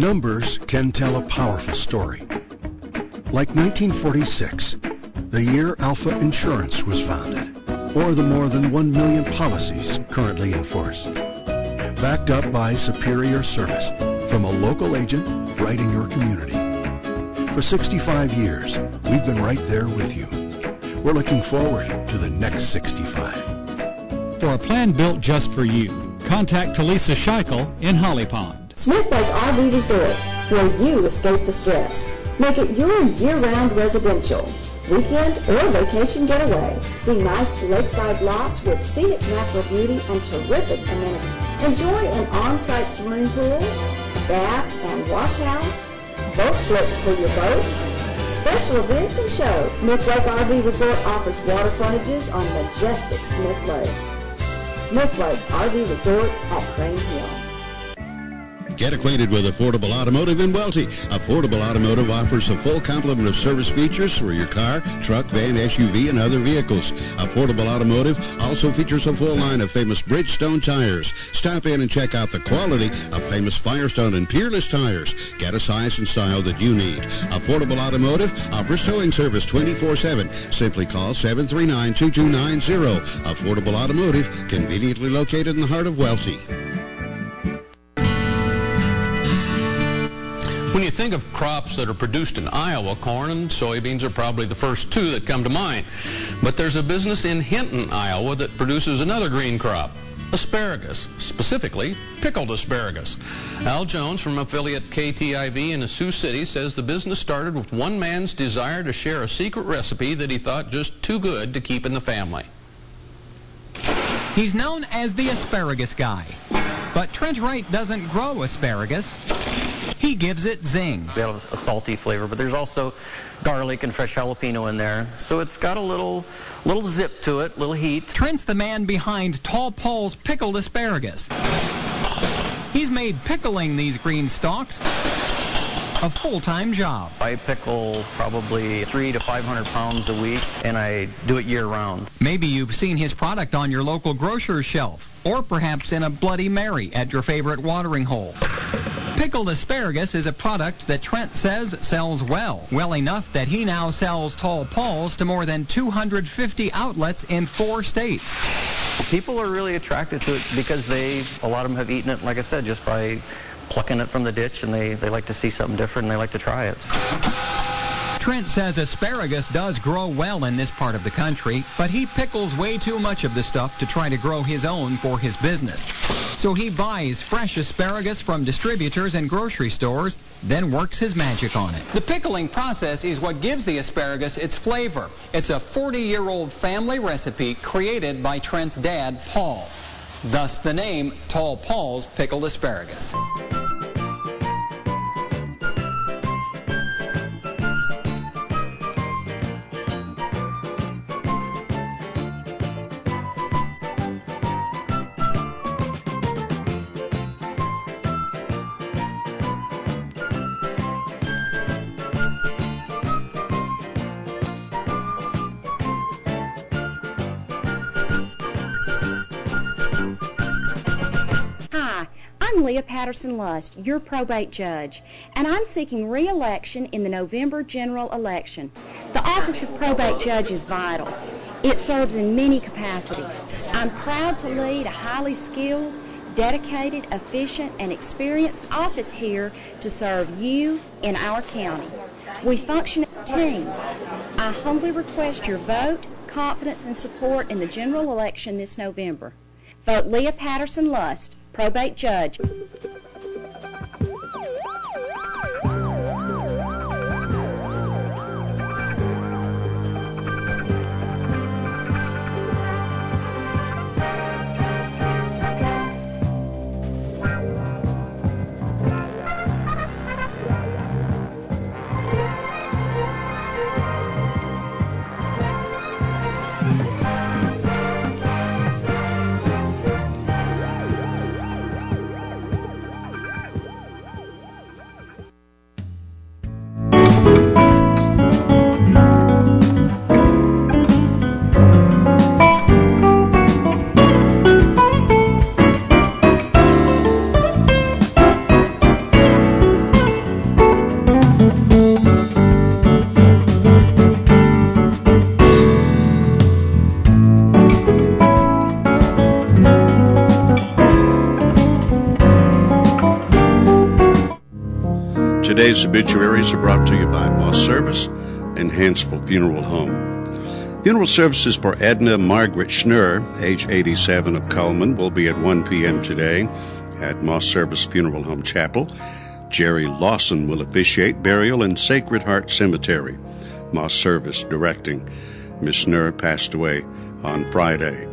Numbers can tell a powerful story. Like 1946, the year Alpha Insurance was founded, or the more than 1 million policies currently in force. Backed up by superior service from a local agent right in your community. For 65 years, we've been right there with you. We're looking forward to the next 65. For a plan built just for you, contact Talisa Scheichel in Holly Pond. Smith Lake RV Resort, where you escape the stress. Make it your year-round residential, weekend or vacation getaway. See nice lakeside lots with scenic natural beauty and terrific amenities. Enjoy an on-site swimming pool, bath and wash house, boat slips for your boat, special events and shows. Smith Lake RV Resort offers water frontages on majestic Smith Lake. Smith Lake RV Resort at Crane Hill. Get acquainted with Affordable Automotive in Welty. Affordable Automotive offers a full complement of service features for your car, truck, van, SUV, and other vehicles. Affordable Automotive also features a full line of famous Bridgestone tires. Stop in and check out the quality of famous Firestone and Peerless tires. Get a size and style that you need. Affordable Automotive offers towing service 24/7. Simply call 739-2290. Affordable Automotive, conveniently located in the heart of Welty. When you think of crops that are produced in Iowa, corn and soybeans are probably the first two that come to mind. But there's a business in Hinton, Iowa that produces another green crop, asparagus, specifically pickled asparagus. Al Jones from affiliate KTIV in Sioux City says the business started with one man's desire to share a secret recipe that he thought just too good to keep in the family. He's known as the asparagus guy, but Trent Wright doesn't grow asparagus. He gives it zing. We have a salty flavor, but there's also garlic and fresh jalapeno in there. So it's got a little zip to it, little heat. Trent's the man behind Tall Paul's pickled asparagus. He's made pickling these green stalks a full-time job. I pickle probably 300 to 500 pounds a week, and I do it year-round. Maybe you've seen his product on your local grocer's shelf, or perhaps in a Bloody Mary at your favorite watering hole. Pickled asparagus is a product that Trent says sells well enough that he now sells Tall Paul's to more than 250 outlets in 4 states. People are really attracted to it because a lot of them have eaten it, like I said, just by plucking it from the ditch, and they like to see something different and they like to try it. Trent says asparagus does grow well in this part of the country, but he pickles way too much of the stuff to try to grow his own for his business. So he buys fresh asparagus from distributors and grocery stores, then works his magic on it. The pickling process is what gives the asparagus its flavor. It's a 40-year-old family recipe created by Trent's dad, Paul. Thus the name Tall Paul's Pickled Asparagus. I'm Leah Patterson-Lust, your probate judge, and I'm seeking re-election in the November general election. The office of probate judge is vital. It serves in many capacities. I'm proud to lead a highly skilled, dedicated, efficient, and experienced office here to serve you in our county. We function as a team. I humbly request your vote, confidence, and support in the general election this November. Vote Leah Patterson-Lust, probate judge. Today's obituaries are brought to you by Moss Service and Hansville Funeral Home. Funeral services for Edna Margaret Schnurr, age 87, of Cullman, will be at 1 p.m. today at Moss Service Funeral Home Chapel. Jerry Lawson will officiate burial in Sacred Heart Cemetery. Moss Service directing. Miss Schnurr passed away on Friday.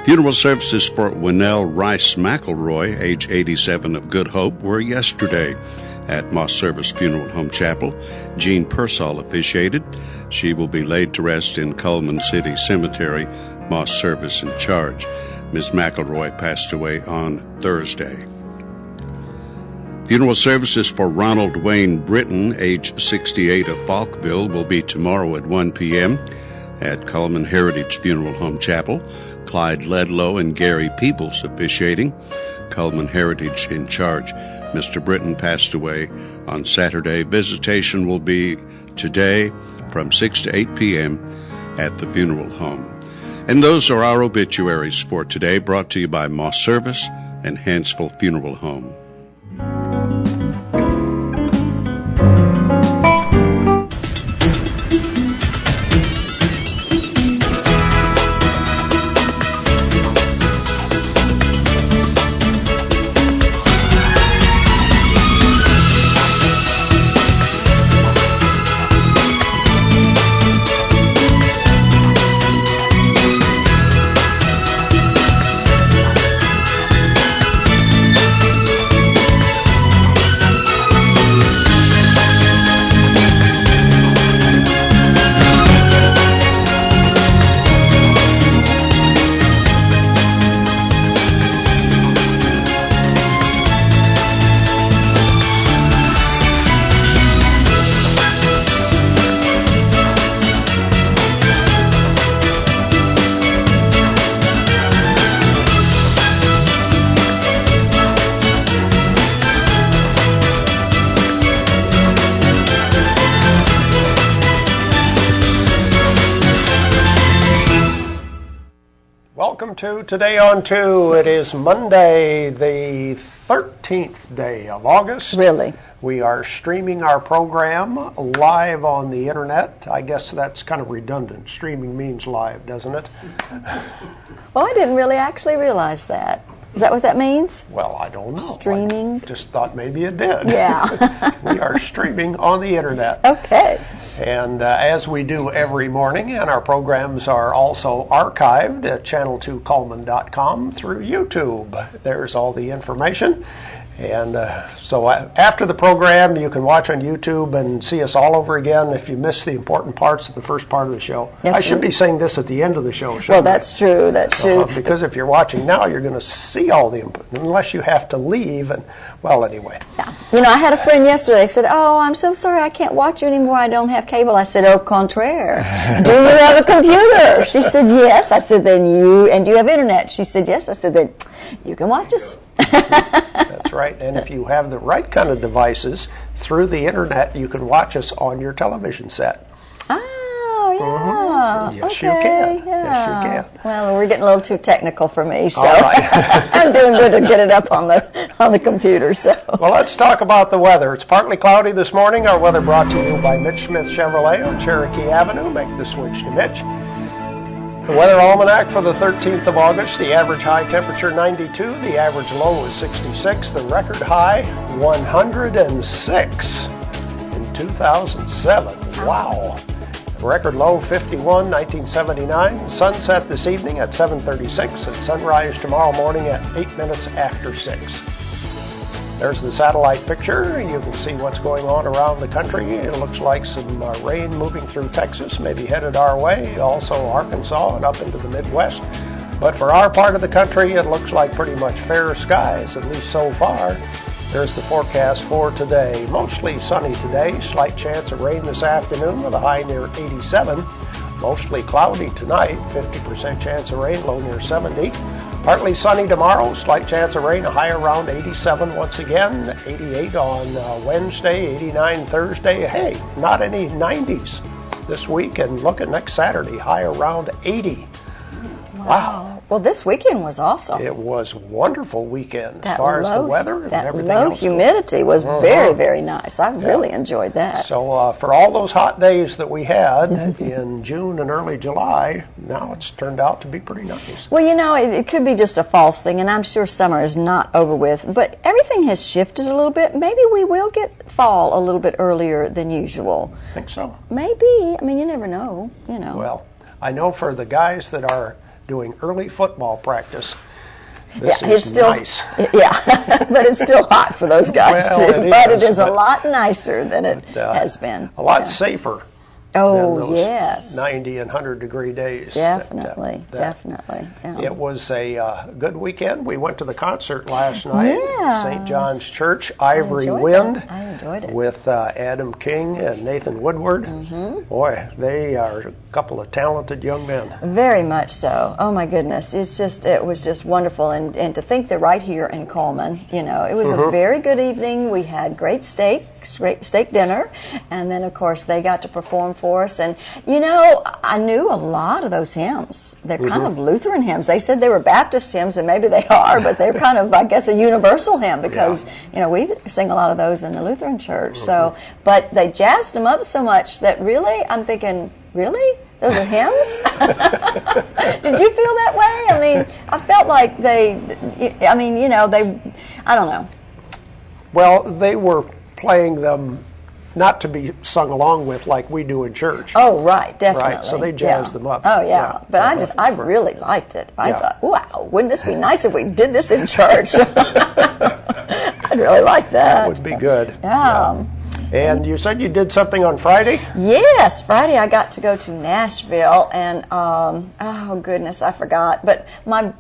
Funeral services for Winnell Rice McElroy, age 87, of Good Hope, were yesterday at Moss Service Funeral Home Chapel. Jean Pearsall officiated. She will be laid to rest in Cullman City Cemetery. Moss Service in charge. Ms. McElroy passed away on Thursday. Funeral services for Ronald Wayne Britton, age 68, of Falkville, will be tomorrow at 1 p.m. at Cullman Heritage Funeral Home Chapel. Clyde Ledlow and Gary Peebles officiating. Cullman Heritage in charge. Mr. Britton passed away on Saturday. Visitation will be today from 6 to 8 p.m. at the funeral home. And those are our obituaries for today, brought to you by Moss Service and Hansville Funeral Home. Welcome to Today on 2. It is Monday, the 13th day of August. Really? We are streaming our program live on the internet. I guess that's kind of redundant. Streaming means live, doesn't it? Well, I didn't really actually realize that. Is that what that means? Well, I don't know. Streaming? I just thought maybe it did. Yeah. We are streaming on the internet. Okay. And as we do every morning, and our programs are also archived at channel2cullman.com through YouTube. There's all the information. And so after the program, you can watch on YouTube and see us all over again if you missed the important parts of the first part of the show. I should be saying this at the end of the show. Well, that's true. That's true. Because if you're watching now, you're going to see all the input, unless you have to leave. And well, anyway. Yeah. You know, I had a friend yesterday said, "Oh, I'm so sorry, I can't watch you anymore. I don't have cable." I said, "Au contraire. Do you have a computer?" She said, "Yes." I said, "Then you, and do you have internet?" She said, "Yes." I said, "Then you can watch us." That's right. And if you have the right kind of devices through the internet, you can watch us on your television set. Oh, yeah. Mm-hmm. Yes, okay, you can. Yeah. Yes, you can. Well, we're getting a little too technical for me, so All right. I'm doing good to get it up on the computer. So. Well, let's talk about the weather. It's partly cloudy this morning. Our weather brought to you by Mitch Smith Chevrolet on Cherokee Avenue. Make the switch to Mitch. The weather almanac for the 13th of August, the average high temperature 92, the average low is 66, the record high 106 in 2007. Wow. Record low 51, 1979. Sunset this evening at 7:36 and sunrise tomorrow morning at 8 minutes after 6. There's the satellite picture. You can see what's going on around the country. It looks like some rain moving through Texas, maybe headed our way, also Arkansas and up into the Midwest. But for our part of the country, it looks like pretty much fair skies, at least so far. There's the forecast for today. Mostly sunny today, slight chance of rain this afternoon with a high near 87. Mostly cloudy tonight, 50% chance of rain, low near 70. Partly sunny tomorrow, slight chance of rain, a high around 87 once again, 88 on Wednesday, 89 Thursday. Hey, not any 90s this week, and look at next Saturday, high around 80. Wow. Well, this weekend was awesome. It was a wonderful weekend That as far as the low- weather and that everything low else. humidity was very, very nice. I really enjoyed that. So for all those hot days that we had in June and early July, now it's turned out to be pretty nice. Well, it could be just a false thing, and I'm sure summer is not over with, but everything has shifted a little bit. Maybe we will get fall a little bit earlier than usual. I think so. Maybe. I mean, you never know, Well, I know for the guys that are doing early football practice, this is still nice. Yeah, but it's still hot for those guys Well, too. it is, a lot nicer than it has been. A lot safer. Oh, than those yes. 90 and 100-degree days. Definitely, definitely. Yeah. It was a good weekend. We went to the concert last night at St. John's Church, Ivory Wind. I enjoyed it. With Adam King and Nathan Woodward. Boy, they are a couple of talented young men. Very much so. Oh my goodness, it was just wonderful, and to think they're right here in Coleman. It was a very good evening. We had great steak dinner, and then of course they got to perform for us. And I knew a lot of those hymns. They're kind of Lutheran hymns. They said they were Baptist hymns, and maybe they are, but they're kind of, I guess, a universal hymn because we sing a lot of those in the Lutheran church. So, but they jazzed them up so much that really, I'm thinking, really? Those are hymns? Did you feel that way? I mean, I felt like I don't know. Well, they were playing them not to be sung along with like we do in church. Oh, right, definitely. Right, so they jazzed them up. Oh, yeah. But I really liked it. I thought, wow, wouldn't this be nice if we did this in church? I'd really like that. That would be good. Yeah. And you said you did something on Friday? Yes, Friday I got to go to Nashville, and oh goodness, I forgot. But my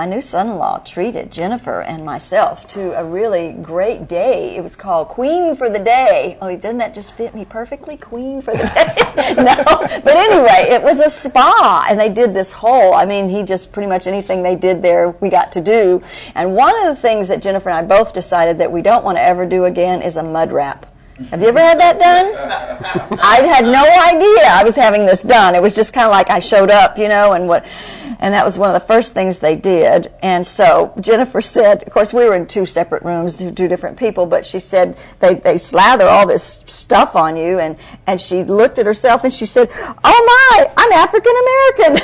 new son-in-law, treated Jennifer and myself to a really great day. It was called Queen for the Day. Oh, doesn't that just fit me perfectly? Queen for the Day? No, but anyway, it was a spa, and they did this he just pretty much anything they did there, we got to do. And one of the things that Jennifer and I both decided that we don't want to ever do again is a mud wrap. Have you ever had that done? I had no idea I was having this done. It was just kind of like I showed up, and that was one of the first things they did. And so Jennifer said, of course, we were in two separate rooms, two different people, but she said they slather all this stuff on you, and she looked at herself and she said, "Oh my, I'm African American."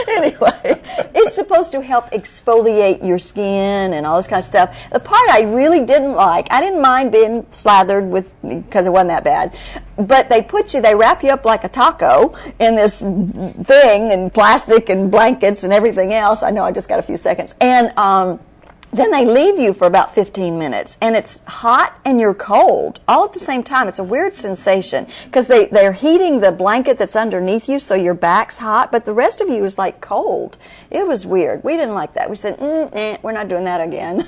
Anyway, it's supposed to help exfoliate your skin and all this kind of stuff. The part I really didn't like, I didn't mind being slathered because it wasn't that bad, but they wrap you up like a taco in this thing and plastic and blankets and everything else. I know I just got a few seconds. And then they leave you for about 15 minutes, and it's hot and you're cold all at the same time. It's a weird sensation because they're heating the blanket that's underneath you, so your back's hot, but the rest of you is like cold. It was weird. We didn't like that. We said, we're not doing that again.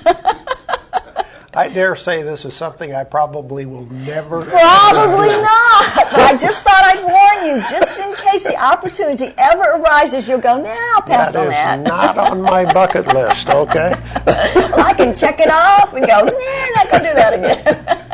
I dare say this is something I probably will never. Probably not. But I just thought I'd warn you, just in case the opportunity ever arises, you'll go, I'll pass on that. That is not on my bucket list, okay? Well, I can check it off and go, not going to do that again.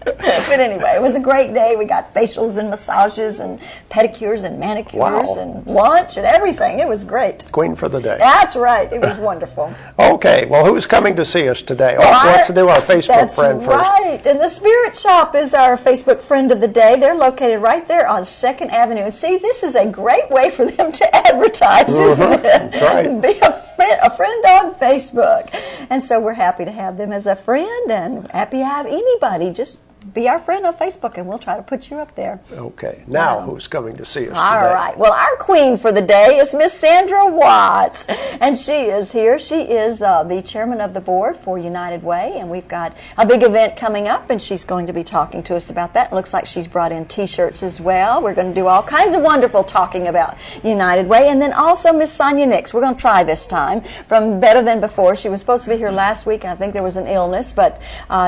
But anyway, it was a great day. We got facials and massages and pedicures and manicures and lunch and everything. It was great. Queen for the day. That's right. It was wonderful. Okay. Well, who's coming to see us today? Let's do our Facebook friend first. That's right. And the Spirit Shop is our Facebook friend of the day. They're located right there on 2nd Avenue. And see, this is a great way for them to advertise, isn't it? Right. Be a friend on Facebook. And so we're happy to have them as a friend and happy to have anybody just be our friend on Facebook, and we'll try to put you up there. Okay. Now, who's coming to see us today? All right. Well, our queen for the day is Miss Sandra Watts, and she is here. She is the chairman of the board for United Way, and we've got a big event coming up, and she's going to be talking to us about that. It looks like she's brought in T-shirts as well. We're going to do all kinds of wonderful talking about United Way, and then also Miss Sonya Nix. We're going to try this time from Better Than Before. She was supposed to be here last week, and I think there was an illness, but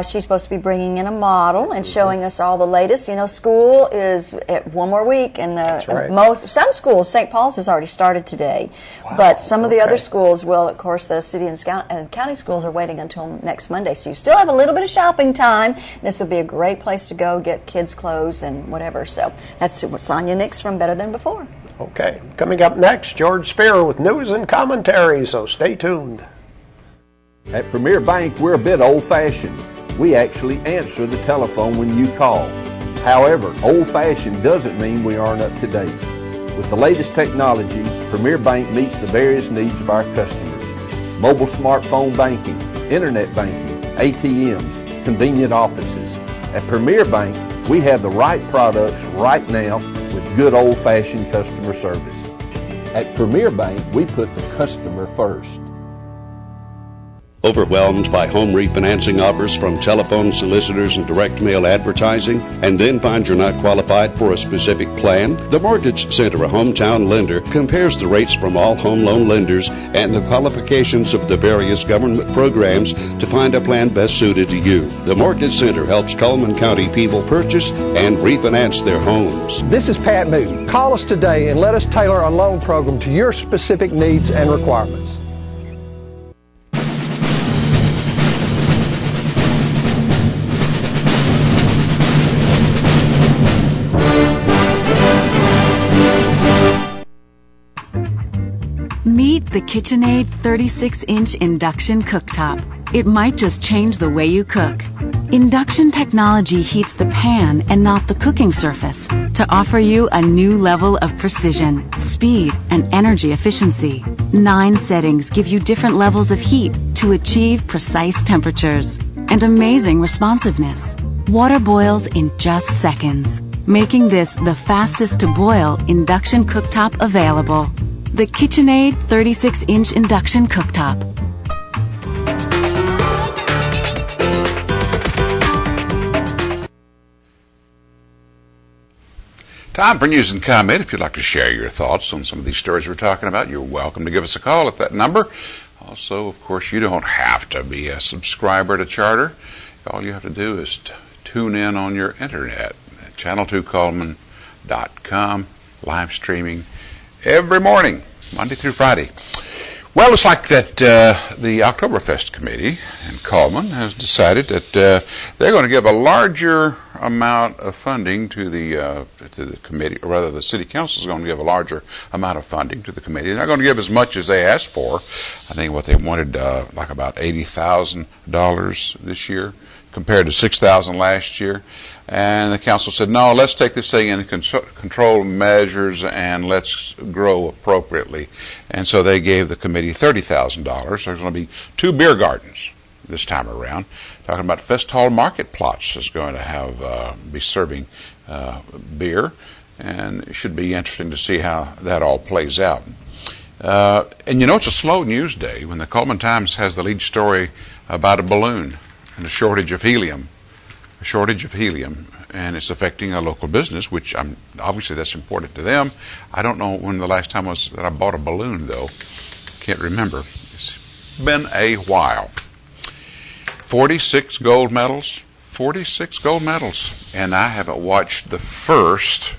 she's supposed to be bringing in a model and showing us all the latest. School is at one more week, and some schools, St. Paul's has already started today, but some of the other schools will, of course, the city and county schools are waiting until next Monday, so you still have a little bit of shopping time. This will be a great place to go get kids' clothes and whatever. So that's Sonya Nix from Better Than Before. Okay, coming up next, George Spear with news and commentary, so stay tuned. At Premier Bank, we're a bit old-fashioned. We actually answer the telephone when you call. However, old-fashioned doesn't mean we aren't up to date. With the latest technology, Premier Bank meets the various needs of our customers. Mobile smartphone banking, internet banking, ATMs, convenient offices. At Premier Bank, we have the right products right now with good old-fashioned customer service. At Premier Bank, we put the customer first. Overwhelmed by home refinancing offers from telephone solicitors and direct mail advertising, and then find you're not qualified for a specific plan? The Mortgage Center, a hometown lender, compares the rates from all home loan lenders and the qualifications of the various government programs to find a plan best suited to you. The Mortgage Center helps Cullman County people purchase and refinance their homes. This is Pat Newton. Call us today and let us tailor a loan program to your specific needs and requirements. Meet the KitchenAid 36-inch induction cooktop. It might just change the way you cook. Induction technology heats the pan and not the cooking surface to offer you a new level of precision, speed, and energy efficiency. 9 settings give you different levels of heat to achieve precise temperatures and amazing responsiveness. Water boils in just seconds, making this the fastest to boil induction cooktop available. The KitchenAid 36-inch induction cooktop. Time for news and comment. If you'd like to share your thoughts on some of these stories we're talking about, you're welcome to give us a call at that number. Also, of course, you don't have to be a subscriber to Charter. All you have to do is tune in on your internet at channel2coleman.com, live streaming every morning, Monday through Friday. Well, it's like that the Oktoberfest Committee in Coleman has decided that they're going to give a larger amount of funding to the committee, or rather the City Council is going to give a larger amount of funding to the committee. They're not going to give as much as they asked for. I think what they wanted, like about $80,000 this year, compared to $6,000 last year. And the council said, no, let's take this thing in control measures and let's grow appropriately. And so they gave the committee $30,000. There's going to be 2 beer gardens this time around. Talking about Festhall Market Plots is going to have be serving beer. And it should be interesting to see how that all plays out. And you know, it's a slow news day when the Coleman Times has the lead story about a balloon and a shortage of helium. And it's affecting a local business, which obviously that's important to them. I don't know when the last time was that I bought a balloon, though. Can't remember. It's been a while. 46 gold medals. And I haven't watched the first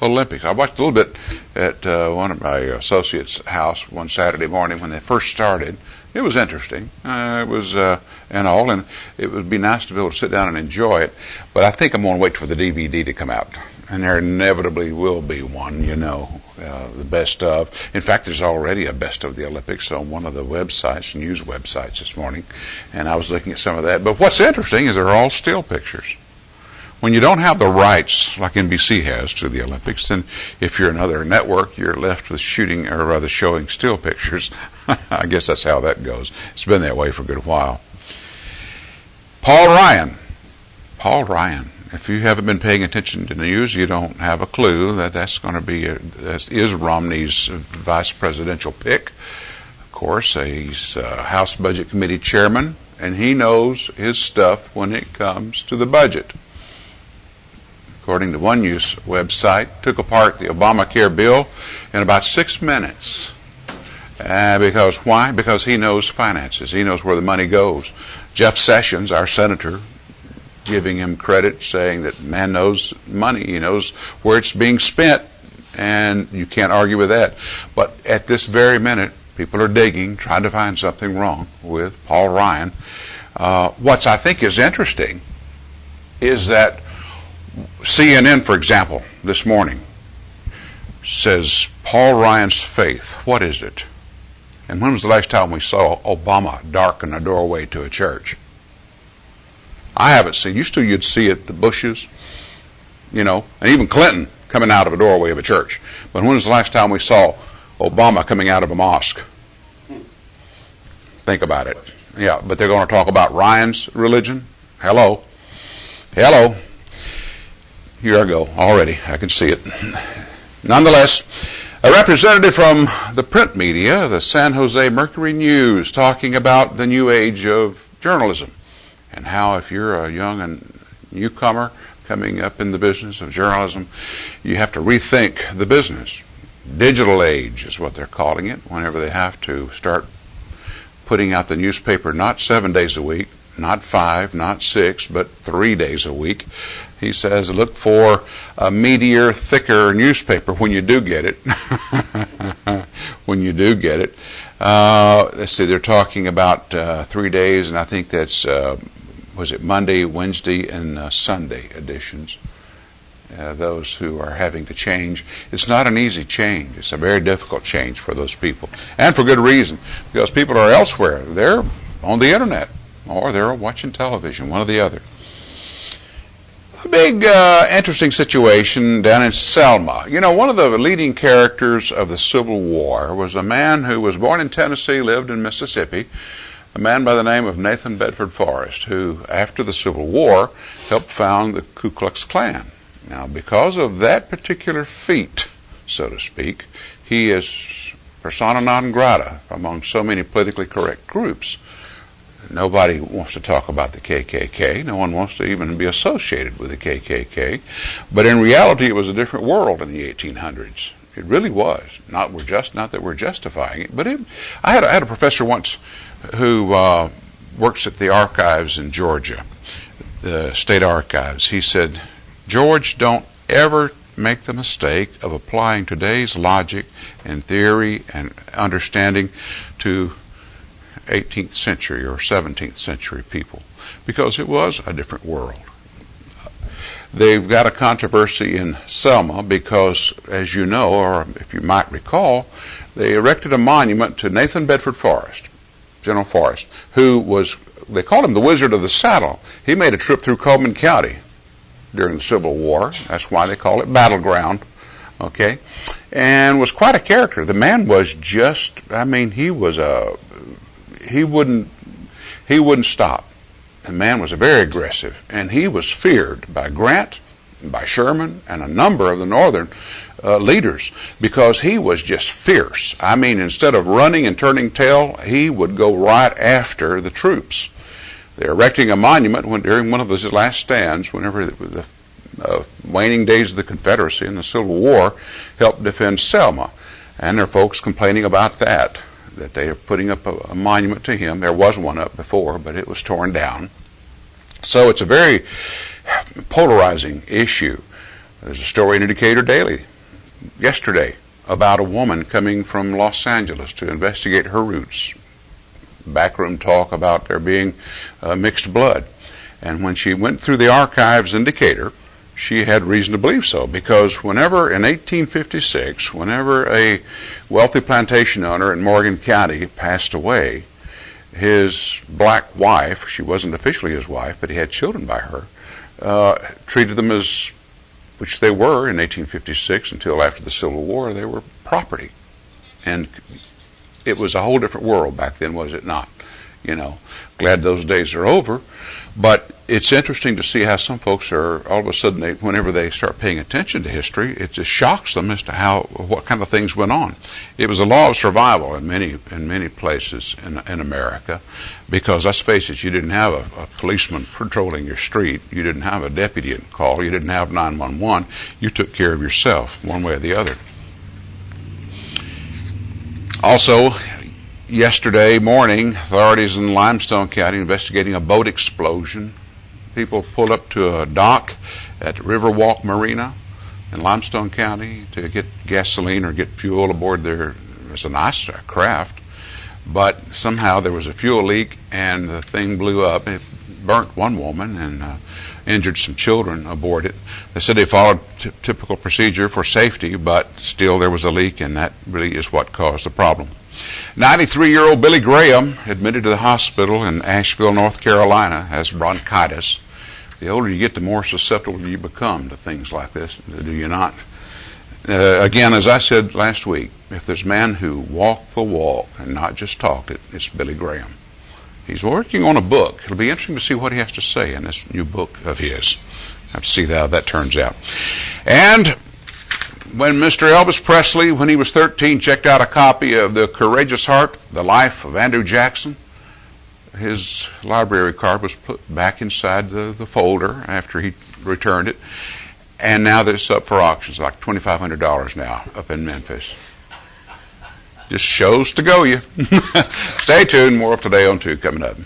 Olympics. I watched a little bit at one of my associates' house one Saturday morning when they first started. It was interesting. It was and it would be nice to be able to sit down and enjoy it. But I think I'm going to wait for the DVD to come out, and there inevitably will be one. You know, the best of. In fact, there's already a best of the Olympics on one of the websites, news websites this morning, and I was looking at some of that. But what's interesting is they're all still pictures. When you don't have the rights like NBC has to the Olympics, then if you're another network, you're left with shooting, or rather showing still pictures. I guess that's how that goes. It's been that way for a good while. Paul Ryan. If you haven't been paying attention to the news, you don't have a clue that that's going to be that is Romney's vice presidential pick. Of course, he's House Budget Committee chairman, and he knows his stuff when it comes to the budget. According to one news website, took apart the Obamacare bill in about 6 minutes. Because why? Because he knows finances. He knows where the money goes. Jeff Sessions, our senator, giving him credit, saying that man knows money. He knows where it's being spent, and you can't argue with that. But at this very minute, people are digging, trying to find something wrong with Paul Ryan. What I think is interesting is that CNN, for example, this morning says, Paul Ryan's faith, what is it? And when was the last time we saw Obama darken a doorway to a church? I haven't seen. Used to, you'd see it, the Bushes, and even Clinton coming out of a doorway of a church. But when was the last time we saw Obama coming out of a mosque? Think about it. Yeah, but they're going to talk about Ryan's religion? Hello. Here I go already. I can see it. Nonetheless, a representative from the print media, the San Jose Mercury News, talking about the new age of journalism and how if you're a young and newcomer coming up in the business of journalism, you have to rethink the business. Digital age is what they're calling it whenever they have to start putting out the newspaper not 7 days a week, not 5, not 6, but 3 days a week. He says, look for a meatier, thicker newspaper when you do get it. When you do get it. Let's see, they're talking about 3 days, and I think that's, was it Monday, Wednesday, and Sunday editions. Those who are having to change. It's not an easy change. It's a very difficult change for those people. And for good reason, because people are elsewhere. They're on the internet, or they're watching television, one or the other. A big, interesting situation down in Selma. One of the leading characters of the Civil War was a man who was born in Tennessee, lived in Mississippi, a man by the name of Nathan Bedford Forrest, who, after the Civil War, helped found the Ku Klux Klan. Now, because of that particular feat, so to speak, he is persona non grata among so many politically correct groups. Nobody wants to talk about the KKK. No one wants to even be associated with the KKK. But in reality, it was a different world in the 1800s. It really was. Not that we're justifying it, but I had a professor once who works at the archives in Georgia, the state archives. He said, George, don't ever make the mistake of applying today's logic and theory and understanding to 18th century or 17th century people, because it was a different world. They've got a controversy in Selma because, as you know, or if you might recall, they erected a monument to Nathan Bedford Forrest, General Forrest, who was, they called him the Wizard of the Saddle. He made a trip through Coleman County during the Civil War. That's why they call it Battleground, okay? And was quite a character. The man was just, he wouldn't stop. The man was very aggressive, and he was feared by Grant, by Sherman, and a number of the Northern leaders, because he was just fierce. Instead of running and turning tail, he would go right after the troops. They're erecting a monument during one of his last stands, whenever the waning days of the Confederacy and the Civil War helped defend Selma. And there are folks complaining about that they are putting up a monument to him. There was one up before, but it was torn down. So it's a very polarizing issue. There's a story in Decatur Daily yesterday about a woman coming from Los Angeles to investigate her roots. Backroom talk about there being mixed blood. And when she went through the archives in Decatur, she had reason to believe so, because whenever, in 1856, whenever a wealthy plantation owner in Morgan County passed away, his black wife, she wasn't officially his wife, but he had children by her, treated them as, which they were in 1856 until after the Civil War, they were property. And it was a whole different world back then, was it not? Glad those days are over. But it's interesting to see how some folks are, all of a sudden, whenever they start paying attention to history, it just shocks them as to what kind of things went on. It was a law of survival in many places in America, because let's face it, you didn't have a policeman patrolling your street, you didn't have a deputy in call, you didn't have 911. You took care of yourself one way or the other. Also, yesterday morning, authorities in Limestone County investigating a boat explosion. People pulled up to a dock at Riverwalk Marina in Limestone County to get gasoline or get fuel aboard their, it was a nice craft, but somehow there was a fuel leak and the thing blew up. It burnt one woman, and injured some children aboard it. They said they followed typical procedure for safety, but still there was a leak, and that really is what caused the problem. 93-year-old Billy Graham admitted to the hospital in Asheville, North Carolina, has bronchitis. The older you get, the more susceptible you become to things like this, do you not? Again, as I said last week, if there's a man who walked the walk and not just talked it, it's Billy Graham. He's working on a book. It'll be interesting to see what he has to say in this new book of his. Have to see how that turns out. And when Mr. Elvis Presley, when he was 13, checked out a copy of The Courageous Heart, The Life of Andrew Jackson, his library card was put back inside the folder after he returned it. And now that it's up for auction, it's like $2,500 now up in Memphis. Just shows to go you. Stay tuned. More of Today on 2 coming up.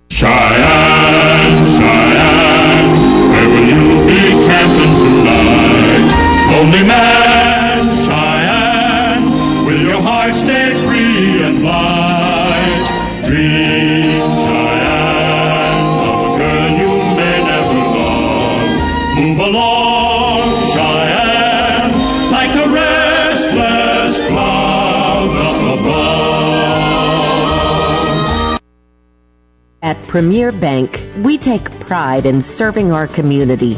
Cheyenne, Cheyenne, where will you be camping tonight? Lonely man, Cheyenne, will your heart stay free and light? Dream, Cheyenne, of a girl you may never love. Move along, Cheyenne, like the restless clouds up above. At Premier Bank, we take pride in serving our community.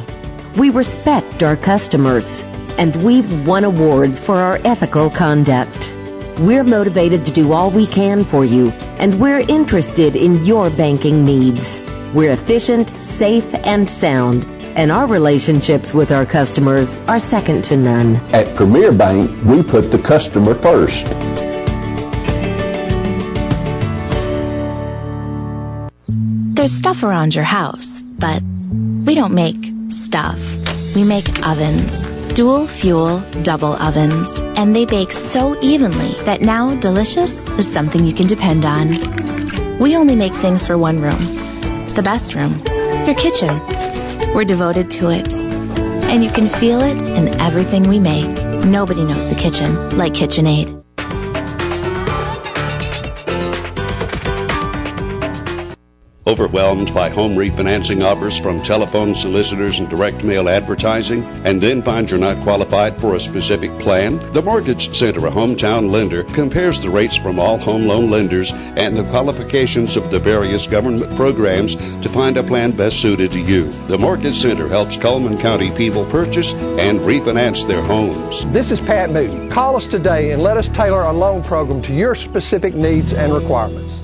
We respect our customers, and we've won awards for our ethical conduct. We're motivated to do all we can for you, and we're interested in your banking needs. We're efficient, safe, and sound, and our relationships with our customers are second to none. At Premier Bank, we put the customer first. There's stuff around your house, but we don't make stuff. We make ovens. Dual fuel, double ovens. And they bake so evenly that now delicious is something you can depend on. We only make things for one room. The best room. Your kitchen. We're devoted to it. And you can feel it in everything we make. Nobody knows the kitchen like KitchenAid. Overwhelmed by home refinancing offers from telephone solicitors and direct mail advertising, and then find you're not qualified for a specific plan? The Mortgage Center, a hometown lender, compares the rates from all home loan lenders and the qualifications of the various government programs to find a plan best suited to you. The Mortgage Center helps Coleman County people purchase and refinance their homes. This is Pat Newton. Call us today and let us tailor a loan program to your specific needs and requirements.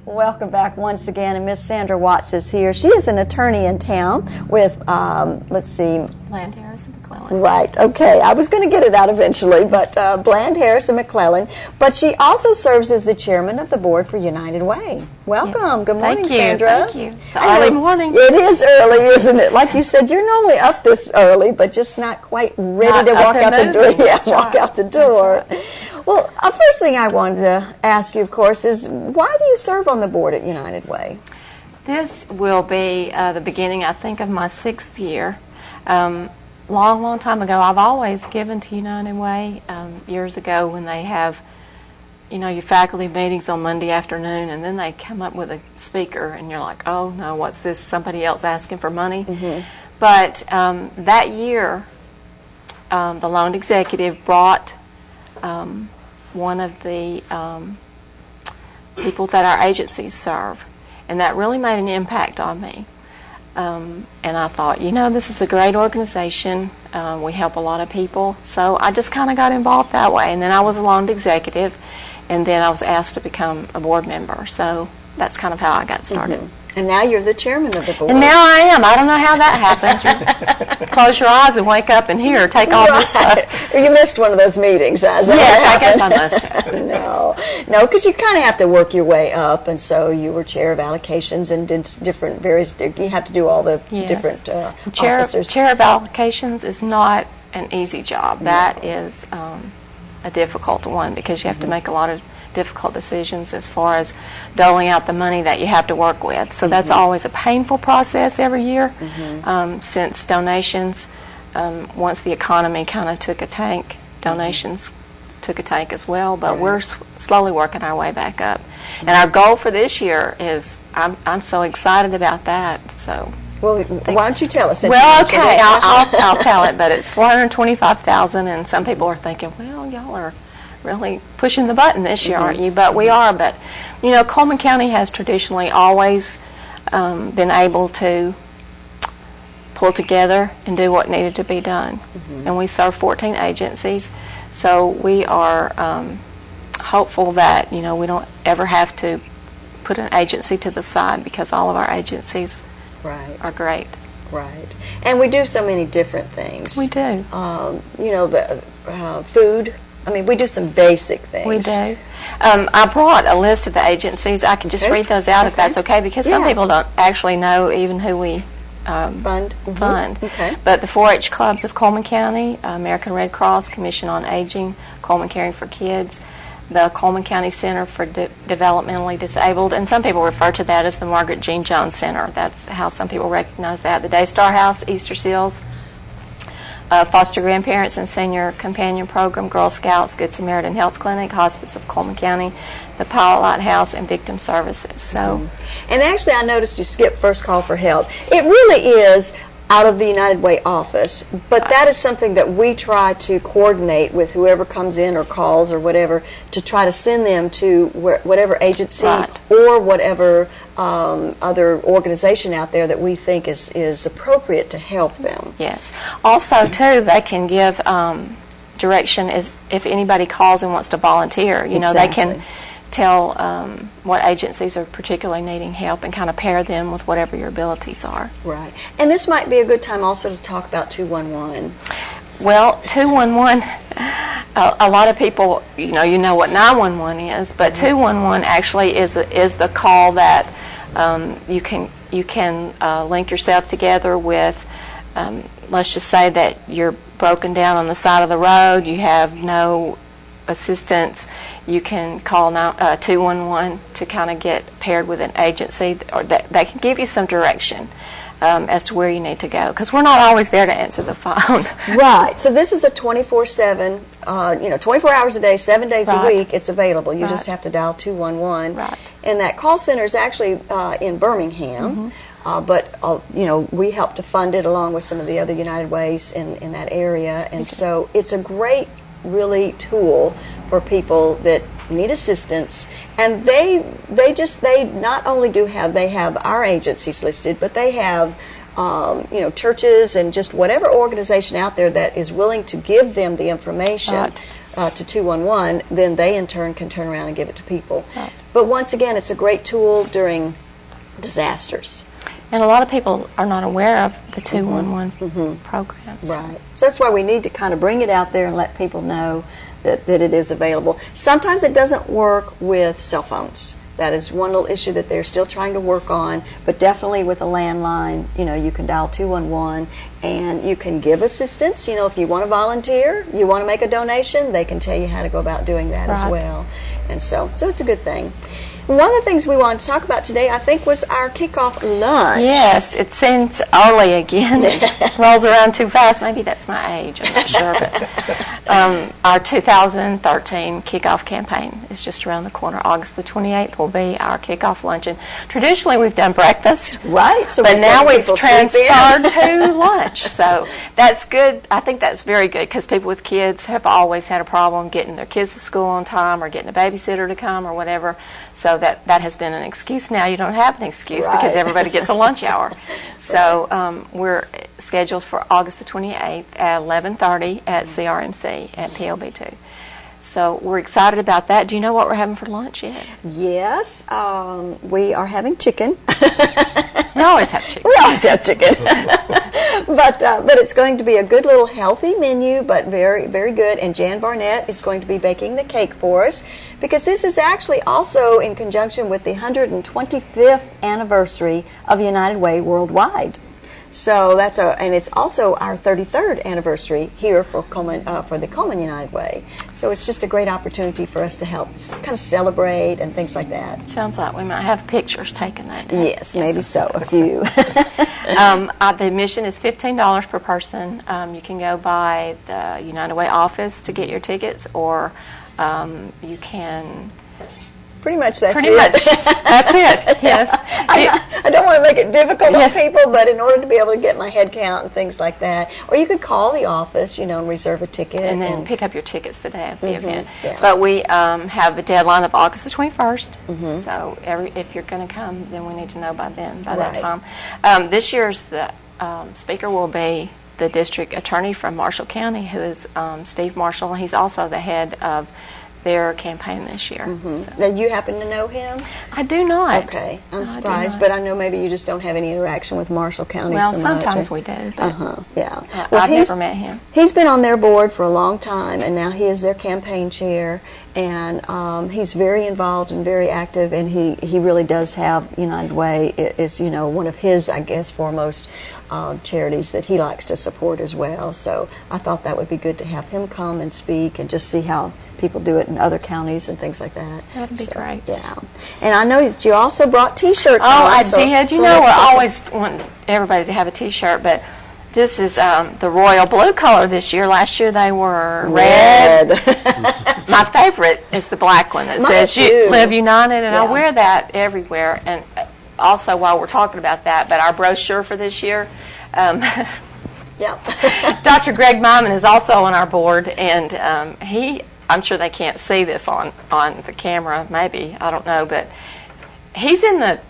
Welcome back once again, and Miss Sandra Watts is here. She is an attorney in town with, let's see. Bland, Harris, and McClellan. Right, okay. I was going to get it out eventually, but Bland, Harris, and McClellan. But she also serves as the chairman of the board for United Way. Welcome. Yes. Good morning, Thank you. Sandra. Thank you. It's early morning. It is early, isn't it? Like you said, you're normally up this early, but just not quite ready to walk out the door. Yeah, walk out the door. Well, first thing I wanted to ask you, of course, is why do you serve on the board at United Way? This will be the beginning, I think, of my 6th year. Long time ago, I've always given to United Way. Years ago, when they have, your faculty meetings on Monday afternoon, and then they come up with a speaker, and you're like, oh no, what's this? Somebody else asking for money? Mm-hmm. But that year, the loan executive brought one of the people that our agencies serve, and that really made an impact on me. And I thought, this is a great organization. We help a lot of people, so I just kind of got involved that way. And then I was a loan executive, and then I was asked to become a board member. So that's kind of how I got started. Mm-hmm. And now you're the chairman of the board. And now I am. I don't know how that happened. You close your eyes and wake up and here, take all this stuff. You missed one of those meetings. Yes, I guess I must have. No, because you kind of have to work your way up, and so you were chair of allocations and did you have to do all the different officers. Chair of allocations is not an easy job. That is a difficult one because you have to make a lot of difficult decisions as far as doling out the money that you have to work with. So that's always a painful process every year, since donations, once the economy kind of took a tank, donations took a tank as well, but we're slowly working our way back up. And our goal for this year is, I'm so excited about that. So, well, why don't you tell us? Well, okay, I'll tell it, but it's $425,000, and some people are thinking, well, y'all are really pushing the button this year, aren't you? But we are. But you know, Coleman County has traditionally always been able to pull together and do what needed to be done, and we serve 14 agencies. So we are hopeful that, you know, we don't ever have to put an agency to the side, because all of our agencies are great. Right. And we do so many different things. We do. You know, the food. I mean, we do some basic things. We do. I brought a list of the agencies. I can just read those out if that's okay, because some people don't actually know even who we fund. Okay. But the 4-H clubs of Coleman County, American Red Cross, Commission on Aging, Coleman Caring for Kids, the Coleman County Center for Developmentally Disabled, and some people refer to that as the Margaret Jean Jones Center. That's how some people recognize that. The Daystar House, Easter Seals, Foster Grandparents and Senior Companion Program, Girl Scouts, Good Samaritan Health Clinic, Hospice of Coleman County, the Pilot Lighthouse, and Victim Services. So, and actually, I noticed you skipped First Call for Help. It really is out of the United Way office, but that is something that we try to coordinate with whoever comes in or calls or whatever, to try to send them to whatever agency or whatever other organization out there that we think is appropriate to help them. Yes. Also, too, they can give direction as if anybody calls and wants to volunteer. You know, they can tell what agencies are particularly needing help and kind of pair them with whatever your abilities are. Right. And this might be a good time also to talk about 211. Well, 211, a lot of people, you know what 911 is, but 211 actually is the call that you can link yourself together with. Let's just say that you're broken down on the side of the road, you have no assistance, you can call 211 to kind of get paired with an agency, or that they can give you some direction as to where you need to go, because we're not always there to answer the phone. Right. So this is a 24/7, 24 hours a day, 7 days a week. It's available. You just have to dial 211. Right. And that call center is actually in Birmingham. But we help to fund it along with some of the other United Ways in that area, and so it's a great, really, tool for people that need assistance. And they not only have our agencies listed, but they have churches and just whatever organization out there that is willing to give them the information to 211. Then they in turn can turn around and give it to people. But once again, it's a great tool during disasters. And a lot of people are not aware of the 211 programs. Right. So that's why we need to kind of bring it out there and let people know that it is available. Sometimes it doesn't work with cell phones. That is one little issue that they're still trying to work on, but definitely with a landline, you can dial 211 and you can give assistance. If you want to volunteer, you want to make a donation, they can tell you how to go about doing that as well. And so it's a good thing. One of the things we wanted to talk about today, I think, was our kickoff lunch. Yes, it seems early again. It rolls around too fast. Maybe that's my age. I'm not sure. But our 2013 kickoff campaign is just around the corner. August the 28th will be our kickoff luncheon. Traditionally, we've done breakfast. Right. So but now we've transferred to lunch. So that's good. I think that's very good, because people with kids have always had a problem getting their kids to school on time or getting a babysitter to come or whatever. So that has been an excuse. Now you don't have an excuse because everybody gets a lunch hour. So we're scheduled for August the 28th at 11:30 at CRMC at PLB2. So we're excited about that. Do you know what we're having for lunch yet? Yes, we are having chicken. We always have chicken. We always have chicken. But it's going to be a good little healthy menu, but very, very good. And Jan Barnett is going to be baking the cake for us, because this is actually also in conjunction with the 125th anniversary of United Way Worldwide. So and it's also our 33rd anniversary here for the Coleman United Way. So it's just a great opportunity for us to help kind of celebrate and things like that. Sounds like we might have pictures taken that day. Yes, maybe so, a few. The admission is $15 per person. You can go by the United Way office to get your tickets, or you can... Pretty much that's Pretty it. much. That's it, yes. I don't want to make it difficult on people, but in order to be able to get my head count and things like that, or you could call the office, and reserve a ticket. And then pick up your tickets the day of the event. Yeah. But we have a deadline of August the 21st, so if you're going to come, then we need to know by that time. This year's the speaker will be the district attorney from Marshall County, who is Steve Marshall. He's also the head of their campaign this year. So. Now, you happen to know him? I do not. Okay, I'm surprised, but I know maybe you just don't have any interaction with Marshall County well, so much. sometimes we do. Yeah. I've never met him. He's been on their board for a long time, and now he is their campaign chair, and he's very involved and very active, and he really does have United Way is one of his, I guess, foremost charities that he likes to support as well. So I thought that would be good to have him come and speak and just see how people do it in other counties and things like that. That would be great. Yeah. And I know that you also brought T-shirts. I did. I always want everybody to have a T-shirt, but this is the royal blue color this year. Last year they were red. My favorite is the black one that says Live United, and I wear that everywhere. And also, while we're talking about that, but our brochure for this year, Dr. Greg Myman is also on our board, and I'm sure they can't see this on the camera, maybe, I don't know, but he's in the,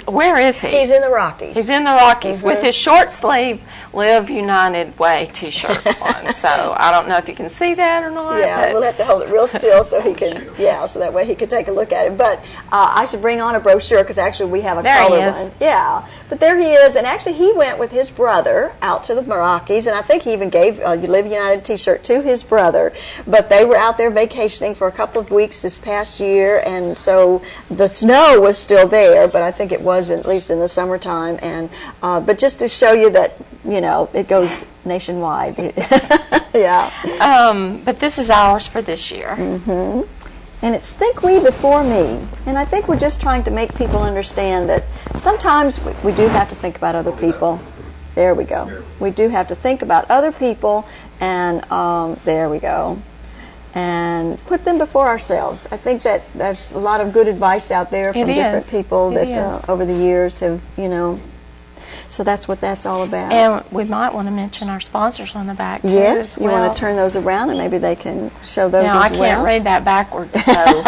where is he? He's in the Rockies. He's in the Rockies with his short sleeve Live United Way T-shirt on. So I don't know if you can see that or not. Yeah, we'll have to hold it real still so he can, so that way he can take a look at it. But I should bring on a brochure because actually we have a color one. Yeah, but there he is, and actually he went with his brother out to the Rockies, and I think he even gave a Live United T-shirt to his brother. But they were out there vacationing for a couple of weeks this past year, and so the snow was still there, but I think it was at least in the summertime. And but just to show you that it goes nationwide. But this is ours for this year. And it's Think We Before Me. And I think we're just trying to make people understand that sometimes we do have to think about other people. There we go. We do have to think about other people, and there we go. And put them before ourselves. I think that there's a lot of good advice out there from different people that over the years have, so that's what that's all about. And we might want to mention our sponsors on the back, too. Yes, you want to turn those around, and maybe they can show those as well. I can't read that backwards, so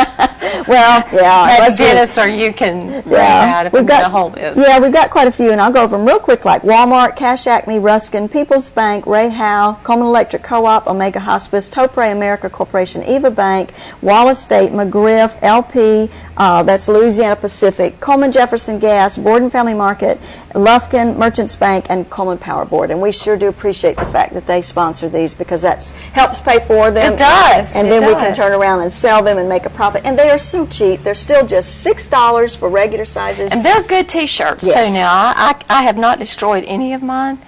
maybe Dennis or you can read that if we've got a whole list. Yeah, we've got quite a few, and I'll go over them real quick, like Walmart, Cash Acme, Ruskin, People's Bank, Ray Howe, Coleman Electric Co-op, Omega Hospice, Topre America Corporation, Eva Bank, Wallace State, McGriff, LP, that's Louisiana Pacific, Coleman Jefferson Gas, Borden Family Market, Lufkin, Merchants Bank, and Coleman Power Board. And we sure do appreciate the fact that they sponsor these because that helps pay for them. It does. And then we can turn around and sell them and make a profit. And they are so cheap. They're still just $6 for regular sizes. And they're good T-shirts, too. Now, I have not destroyed any of mine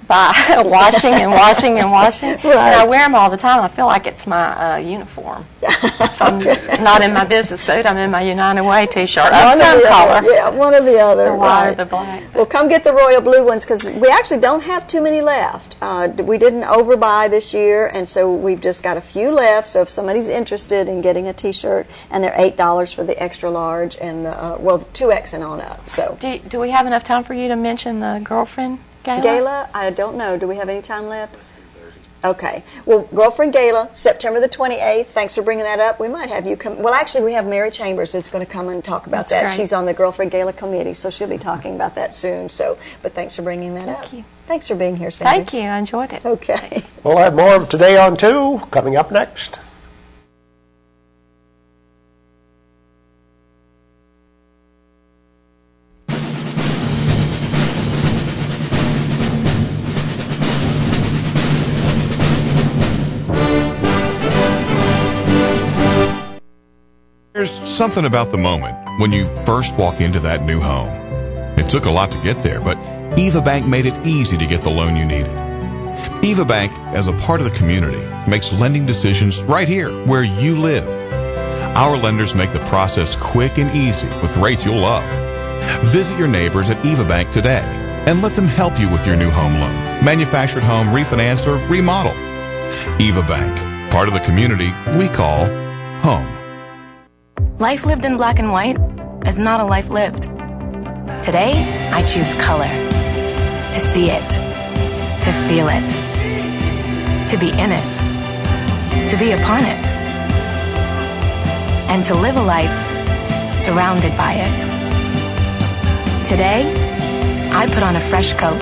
by washing and washing and washing. Right. And I wear them all the time. I feel like it's my uniform. If I'm not in my business suit, I'm in my United Way T-shirt. Of some color. Yeah, one or the other. The white or the black. Well, come get the royal blue ones because we actually don't have too many left. We didn't overbuy this year, and so we've just got a few left. So if somebody's interested in getting a T-shirt, and they're $8 for the extra large and the 2X and on up. So do we have enough time for you to mention the girlfriend Gala? I don't know. Do we have any time left? Okay. Well, Girlfriend Gala, September the 28th. Thanks for bringing that up. We might have you come. Well, actually, we have Mary Chambers that's going to come and talk about that. Great. She's on the Girlfriend Gala committee, so she'll be talking about that soon. But thanks for bringing that up. Thank you. Thanks for being here, Sandra. Thank you. I enjoyed it. Okay. We'll have more of Today on 2 coming up next. There's something about the moment when you first walk into that new home. It took a lot to get there, but Eva Bank made it easy to get the loan you needed. Eva Bank, as a part of the community, makes lending decisions right here where you live. Our lenders make the process quick and easy with rates you'll love. Visit your neighbors at Eva Bank today and let them help you with your new home loan, manufactured home, refinance, or remodel. Eva Bank, part of the community we call home. Life lived in black and white is not a life lived. Today, I choose color. To see it. To feel it. To be in it. To be upon it. And to live a life surrounded by it. Today, I put on a fresh coat.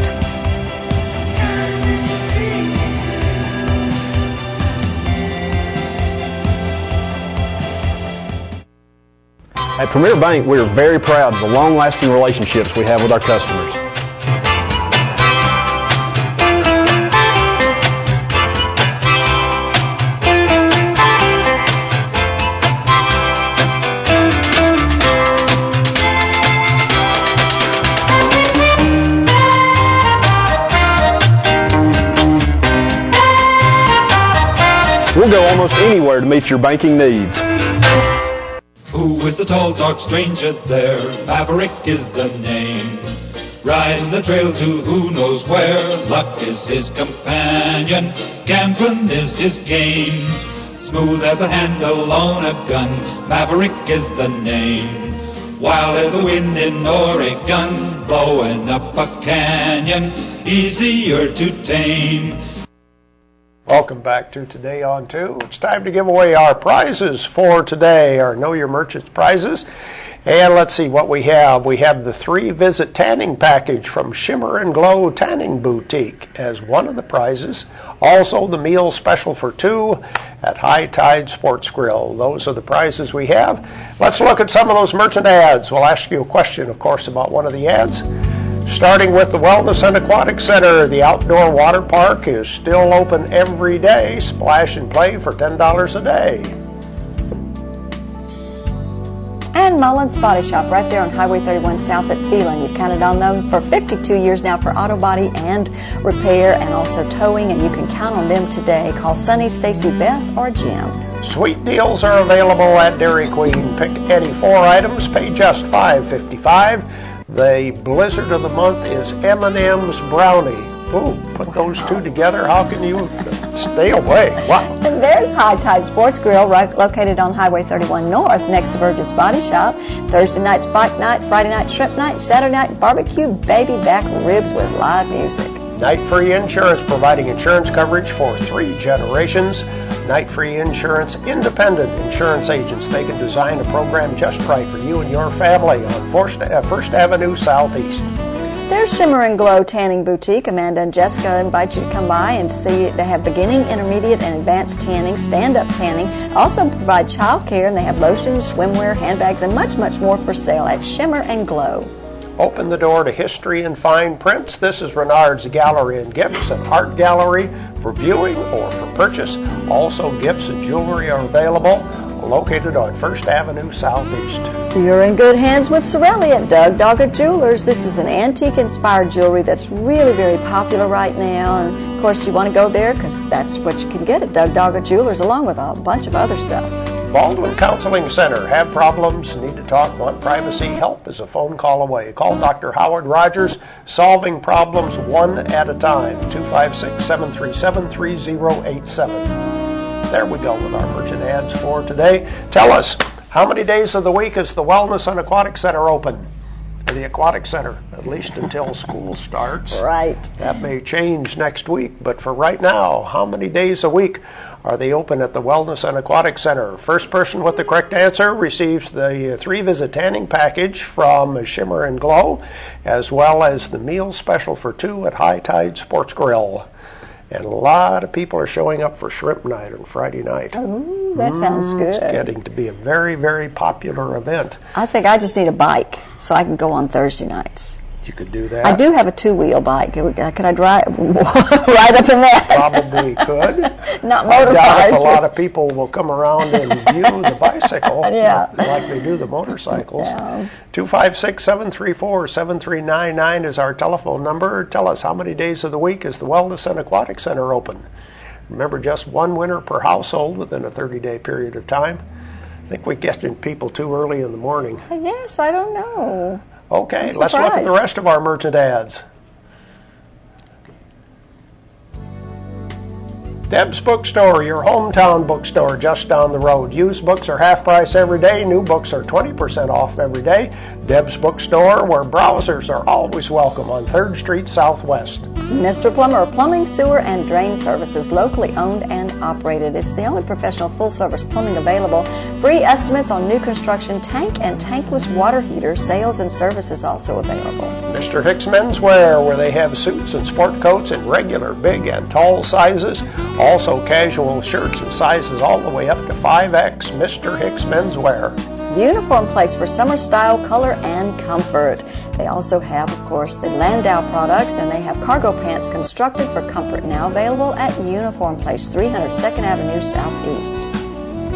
At Premier Bank, we are very proud of the long-lasting relationships we have with our customers. We'll go almost anywhere to meet your banking needs. Who is the tall, dark stranger there? Maverick is the name. Riding the trail to who knows where. Luck is his companion. Gambling is his game. Smooth as a handle on a gun. Maverick is the name. Wild as the wind in Oregon. Blowing up a canyon. Easier to tame. Welcome back to Today on 2. It's time to give away our prizes for today, our Know Your Merchants prizes. And let's see what we have. We have the 3-visit tanning package from Shimmer and Glow Tanning Boutique as one of the prizes. Also the meal special for 2 at High Tide Sports Grill. Those are the prizes we have. Let's look at some of those merchant ads. We'll ask you a question, of course, about one of the ads. Starting with the Wellness and Aquatic Center, the outdoor water park is still open every day. Splash and play for $10 a day. And Mullins Body Shop right there on Highway 31 South at Phelan. You've counted on them for 52 years now for auto body and repair and also towing, and you can count on them today. Call Sunny, Stacy, Beth, or Jim. Sweet deals are available at Dairy Queen. Pick any 4 items, pay just $5.55. The blizzard of the month is M&M's Brownie. Ooh, put those two together. How can you stay away? Wow. And there's High Tide Sports Grill, right, located on Highway 31 North, next to Burgess Body Shop. Thursday night spike night, Friday night shrimp night, Saturday night barbecue baby back ribs with live music. Night Free Insurance, providing insurance coverage for 3 generations. Night Free Insurance, independent insurance agents. They can design a program just right for you and your family on First Avenue Southeast. There's Shimmer and Glow Tanning Boutique. Amanda and Jessica invite you to come by and see. They have beginning, intermediate, and advanced tanning, stand-up tanning. Also provide child care, and they have lotions, swimwear, handbags, and much, much more for sale at Shimmer and Glow. Open the door to history and fine prints. This is Renard's Gallery and Gifts, an art gallery for viewing or for purchase. Also, gifts and jewelry are available, located on First Avenue Southeast. You're in good hands with Sorelli at Doug Doggett Jewelers. This is an antique-inspired jewelry that's really very popular right now. And, of course, you want to go there because that's what you can get at Doug Doggett Jewelers, along with a bunch of other stuff. Baldwin Counseling Center. Have problems, need to talk, want privacy? Help is a phone call away. Call Dr. Howard Rogers, solving problems one at a time. 256-737-3087. There we go with our merchant ads for today. Tell us, how many days of the week is the Wellness and Aquatic Center open? The Aquatic Center, at least until school starts. Right. That may change next week, but for right now, how many days a week are they open at the Wellness and Aquatic Center? First person with the correct answer receives the 3-visit tanning package from Shimmer and Glow, as well as the meal special for 2 at High Tide Sports Grill. And a lot of people are showing up for shrimp night on Friday night. Ooh, that sounds good. It's getting to be a very, very popular event. I think I just need a bike so I can go on Thursday nights. You could do that. I do have a two-wheel bike. Could I drive right up in that? Probably could. Not I doubt motorized. if a lot of people will come around and view the bicycle Yeah. like they do the motorcycles. Yeah. 256-734-7399 is our telephone number. Tell us, how many days of the week is the Wellness and Aquatic Center open? Remember, just one winner per household within a 30-day period of time. I think we get in people too early in the morning. Yes, I don't know. Okay, I'm let's look at the surprised. rest of our merchant ads. Deb's Bookstore, your hometown bookstore just down the road. Used books are half price every day. New books are 20% off every day. Deb's Bookstore, where browsers are always welcome, on 3rd Street Southwest. Mr. Plumber, plumbing, sewer, and drain services, locally owned and operated. It's the only professional full-service plumbing available. Free estimates on new construction, tank and tankless water heaters. Sales and services also available. Mr. Hicks Menswear, where they have suits and sport coats in regular, big, and tall sizes. Also casual shirts and sizes all the way up to 5X. Mr. Hicks Menswear. Uniform place for summer style, color, and comfort. They also have, of course, the Landau products, and they have cargo pants constructed for comfort, now available at Uniform Place, 300 2nd Avenue Southeast.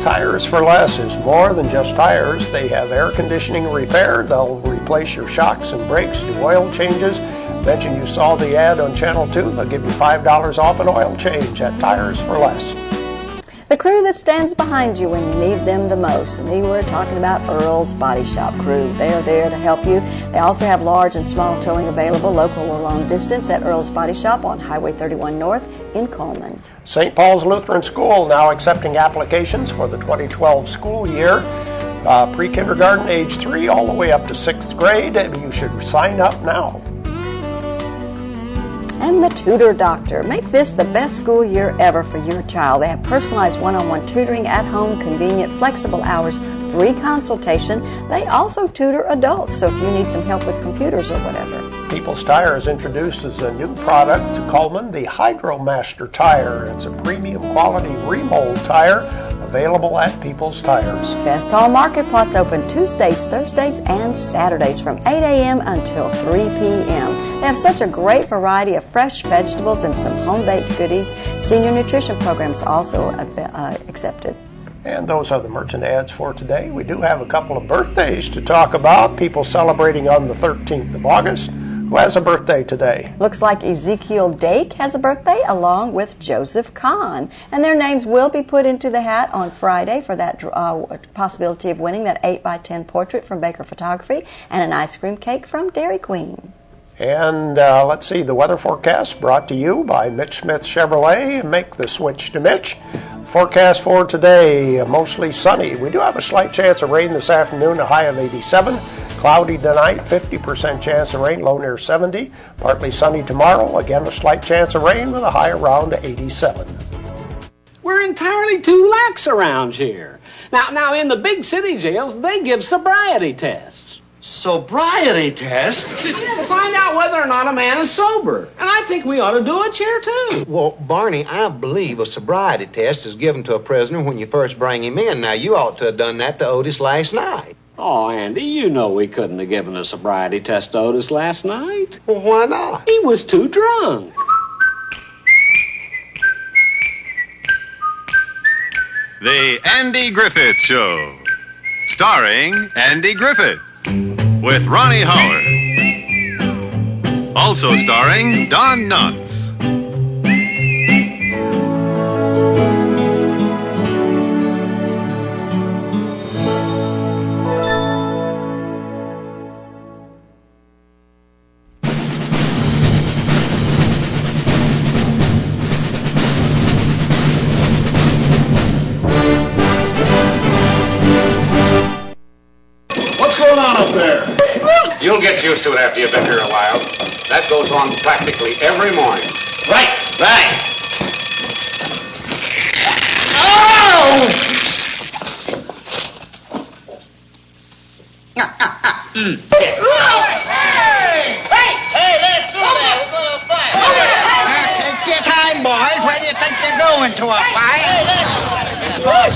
Tires for Less is more than just tires. They have air conditioning repair. They'll replace your shocks and brakes, do oil changes. Mention you saw the ad on Channel 2. They'll give you $5 off an oil change at Tires for Less. The crew that stands behind you when you need them the most. And we were talking about Earl's Body Shop crew. They are there to help you. They also have large and small towing available, local or long distance, at Earl's Body Shop on Highway 31 North in Coleman. St. Paul's Lutheran School now accepting applications for the 2012 school year. Pre-kindergarten age 3 all the way up to 6th grade. You should sign up now. And the Tutor Doctor. Make this the best school year ever for your child. They have personalized one-on-one tutoring at home, convenient, flexible hours, free consultation. They also tutor adults, so if you need some help with computers or whatever. People's Tires introduces a new product to Coleman, the HydroMaster Tire. It's a premium quality remold tire available at People's Tires. Fest Hall Market Plot's open Tuesdays, Thursdays, and Saturdays from 8 a.m. until 3 p.m. They have such a great variety of fresh vegetables and some home-baked goodies. Senior nutrition programs also accepted. And those are the merchant ads for today. We do have a couple of birthdays to talk about. People celebrating on the 13th of August. Who has a birthday today? Looks like Ezekiel Dake has a birthday, along with Joseph Kahn. And their names will be put into the hat on Friday for that possibility of winning that 8x10 portrait from Baker Photography and an ice cream cake from Dairy Queen. And let's see, the weather forecast brought to you by Mitch Smith Chevrolet. Make the switch to Mitch. Forecast for today, mostly sunny. We do have a slight chance of rain this afternoon, a high of 87. Cloudy tonight, 50% chance of rain, low near 70. Partly sunny tomorrow, again a slight chance of rain with a high around 87. We're entirely too lax around here. Now in the big city jails, they give sobriety tests. Sobriety test? Yeah, to find out whether or not a man is sober. And I think we ought to do it here, too. Well, Barney, I believe a sobriety test is given to a prisoner when you first bring him in. Now, you ought to have done that to Otis last night. Oh, Andy, you know we couldn't have given a sobriety test to Otis last night. Well, why not? He was too drunk. The Andy Griffith Show, starring Andy Griffith, with Ronnie Howard. Also starring Don Knotts. You'll get used to it after you've been here a while. That goes on practically every morning. Right. Oh! Hey, let's do that. We're going to fight. Take your time, boys. Where do you think you're going to a fight? Hey, let's do that.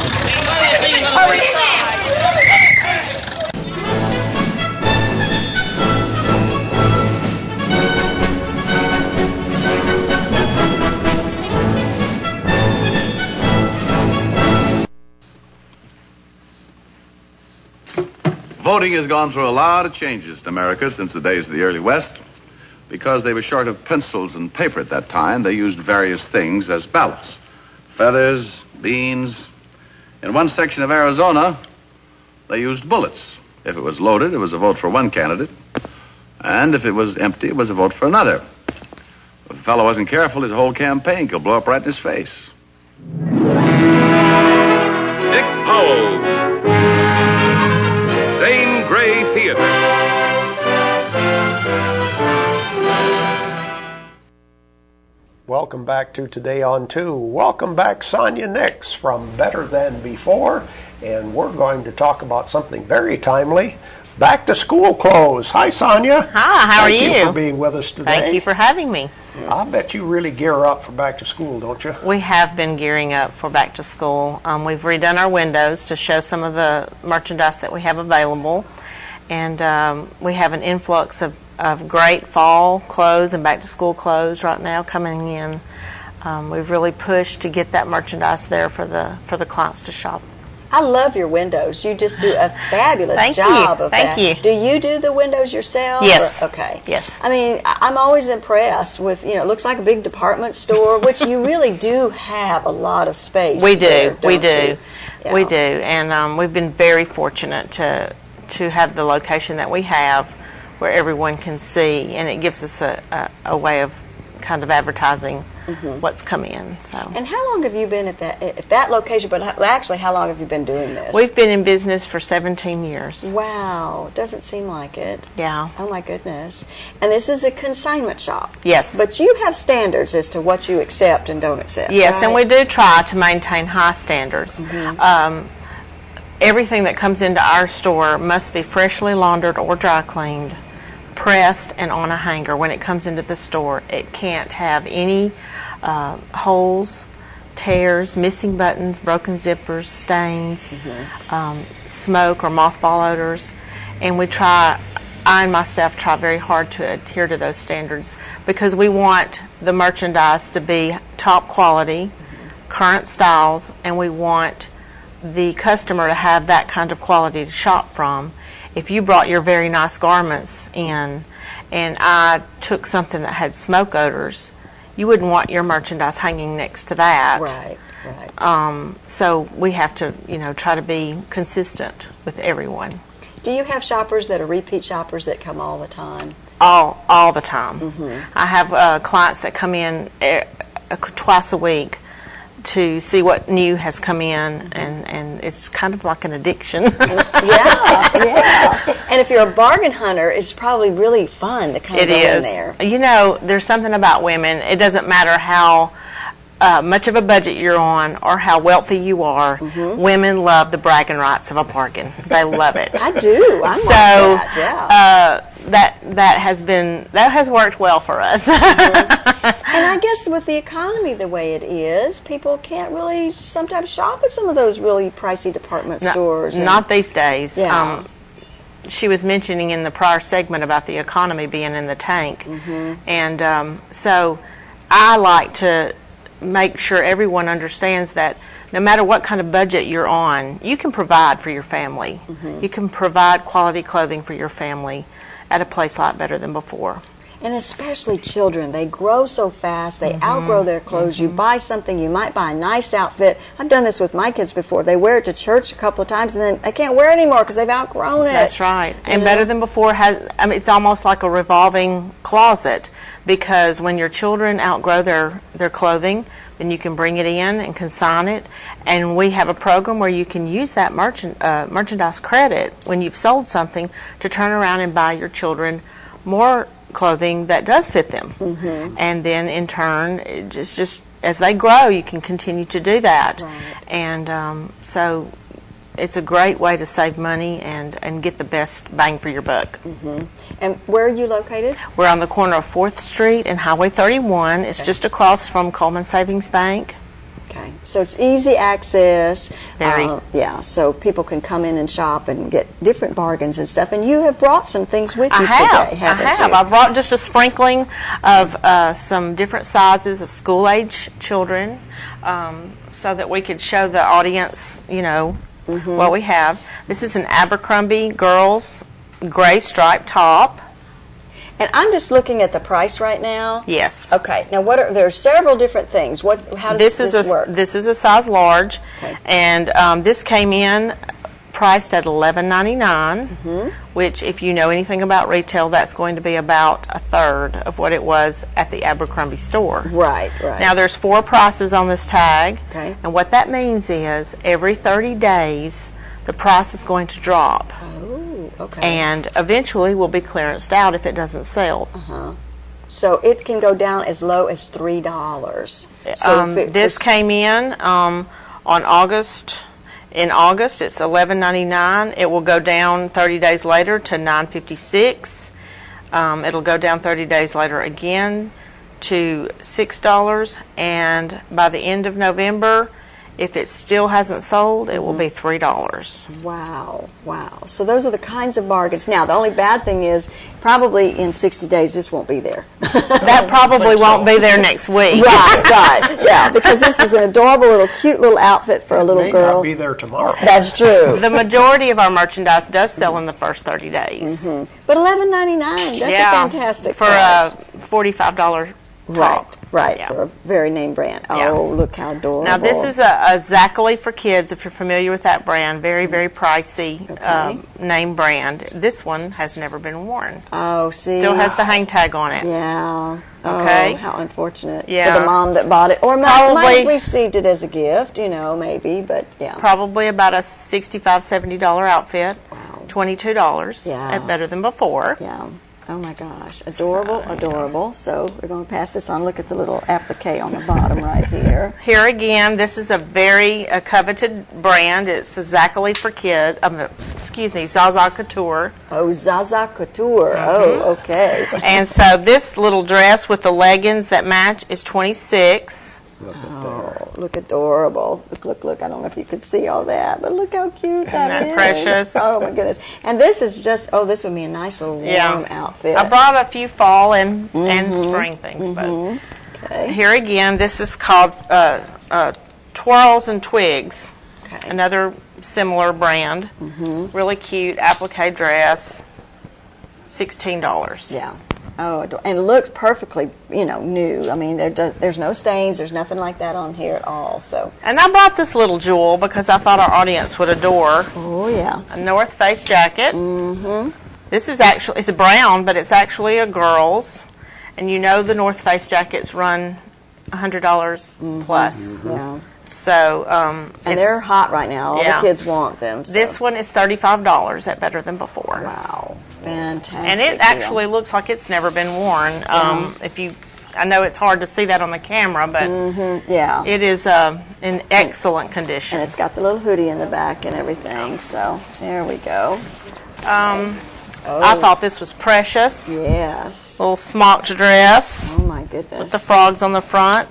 Voting has gone through a lot of changes in America since the days of the early West. Because they were short of pencils and paper at that time, they used various things as ballots. Feathers, beans. In one section of Arizona, they used bullets. If it was loaded, it was a vote for one candidate. And if it was empty, it was a vote for another. If a fellow wasn't careful, his whole campaign could blow up right in his face. Dick Powell. Zane Grey Theater. Welcome back to Today on 2. Welcome back, Sonya Nix from Better Than Before. And we're going to talk about something very timely. Back to school clothes. Hi, Sonya. Hi, how are you? Thank you for being with us today. Thank you for having me. I bet you really gear up for back to school, don't you? We have been gearing up for back to school. We've redone our windows to show some of the merchandise that we have available. And we have an influx of great fall clothes and back to school clothes right now coming in. We've really pushed to get that merchandise there for the clients to shop. I love your windows. You just do a fabulous job of that. Thank you. Do you do the windows yourself? Yes. Okay. Yes. I mean, I'm always impressed with, it looks like a big department store, which you really do have a lot of space. We do. There, We do. you? Yeah. We do. And we've been very fortunate to have the location that we have where everyone can see, and it gives us a way of kind of advertising what's come in. So. And how long have you been at that location? But actually, how long have you been doing this? We've been in business for 17 years. Wow, doesn't seem like it. Yeah. Oh my goodness. And this is a consignment shop. Yes. But you have standards as to what you accept and don't accept. Yes, right? and we do try to maintain high standards. Everything that comes into our store must be freshly laundered or dry cleaned, pressed, and on a hanger when it comes into the store. It can't have any holes, tears, missing buttons, broken zippers, stains, smoke or mothball odors. And I and my staff try very hard to adhere to those standards because we want the merchandise to be top quality, current styles, and we want the customer to have that kind of quality to shop from. If you brought your very nice garments in and I took something that had smoke odors, you wouldn't want your merchandise hanging next to that. Right, right. So we have to, try to be consistent with everyone. Do you have shoppers that are repeat shoppers that come all the time? All the time. I have clients that come in twice a week to see what new has come in, and it's kind of like an addiction. Yeah. And if you're a bargain hunter, it's probably really fun to kind of go in there. There's something about women. It doesn't matter how much of a budget you're on or how wealthy you are. Women love the bragging rights of a bargain. They love it. I do. I'm so like that, yeah. that has worked well for us. And I guess with the economy the way it is, people can't really sometimes shop at some of those really pricey department stores. Not these days. Yeah. She was mentioning in the prior segment about the economy being in the tank. And so I like to make sure everyone understands that no matter what kind of budget you're on, you can provide for your family. You can provide quality clothing for your family at a place like Better Than Before. And especially children, they grow so fast, they outgrow their clothes. You buy something, you might buy a nice outfit. I've done this with my kids before. They wear it to church a couple of times and then they can't wear it anymore because they've outgrown it. That's right. And Better Than Before it's almost like a revolving closet, because when your children outgrow their clothing, then you can bring it in and consign it. And we have a program where you can use that merchandise credit when you've sold something to turn around and buy your children more clothing that does fit them. And then in turn, just as they grow, you can continue to do that. And so it's a great way to save money and get the best bang for your buck. And where are you located? We're on the corner of 4th Street and Highway 31. It's just across from Coleman Savings Bank. Okay, so it's easy access. Very. So people can come in and shop and get different bargains and stuff. And you have brought some things with you today, haven't you? I brought just a sprinkling of some different sizes of school-age children so that we could show the audience, what we have. This is an Abercrombie girls gray striped top. And I'm just looking at the price right now. Yes. Okay. Now, there are several different things. How does this work? This is a size large, and this came in priced at $11.99, which, if you know anything about retail, that's going to be about a third of what it was at the Abercrombie store. Right. Now, there's 4 prices on this tag, Okay. and what that means is every 30 days the price is going to drop. Oh, okay. And eventually will be clearanced out if it doesn't sell. So it can go down as low as $3. So This came in on August. In August, it's $11.99. It will go down 30 days later to $9.56. It'll go down 30 days later again to $6. And by the end of November, if it still hasn't sold, it will be $3. Wow. So those are the kinds of bargains. Now, the only bad thing is probably in 60 days this won't be there. That probably won't be there next week. Right. Yeah, because this is an adorable cute little outfit for a little girl. May not be there tomorrow. That's true. The majority of our merchandise does sell in the first 30 days. But $11.99, that's a fantastic for price. a $45 top. Right, for a very name brand. Oh, look how adorable. Now, this is a Zachary for kids, if you're familiar with that brand. Very, very pricey name brand. This one has never been worn. Oh, see. Still has the hang tag on it. Yeah. Okay. Oh, how unfortunate. Yeah. For the mom that bought it. Or might have received it as a gift, maybe, but yeah. Probably about a $65, $70 outfit. Wow. $22 at Better Than Before. Yeah. Oh my gosh, adorable. So we're going to pass this on. Look at the little applique on the bottom right here. Here again, this is a very coveted brand. It's Zachary for kids. Zaza Couture. Oh, Zaza Couture. Oh, okay. And so this little dress with the leggings that match is $26. Look adorable. Look. I don't know if you could see all that, but look how cute that is. Isn't that precious? Oh, my goodness. And this is just, this would be a nice little warm outfit. I brought a few fall and spring things. But here again, this is called Twirls and Twigs. Another similar brand. Really cute applique dress. $16. Yeah. Oh, and it looks perfectly, new. I mean, there's no stains. There's nothing like that on here at all. So. And I bought this little jewel because I thought our audience would adore. Oh yeah. A North Face jacket. This is it's a brown, but it's actually a girl's. And the North Face jackets run $100 plus. Yeah. So. And they're hot right now. All the kids want them. So. This one is $35 at Better Than Before. Wow. Fantastic. And it actually looks like it's never been worn. I know it's hard to see that on the camera, but it is in excellent condition. And it's got the little hoodie in the back and everything. So there we go. I thought this was precious. Yes. Little smocked dress. Oh my goodness. With the frogs on the front.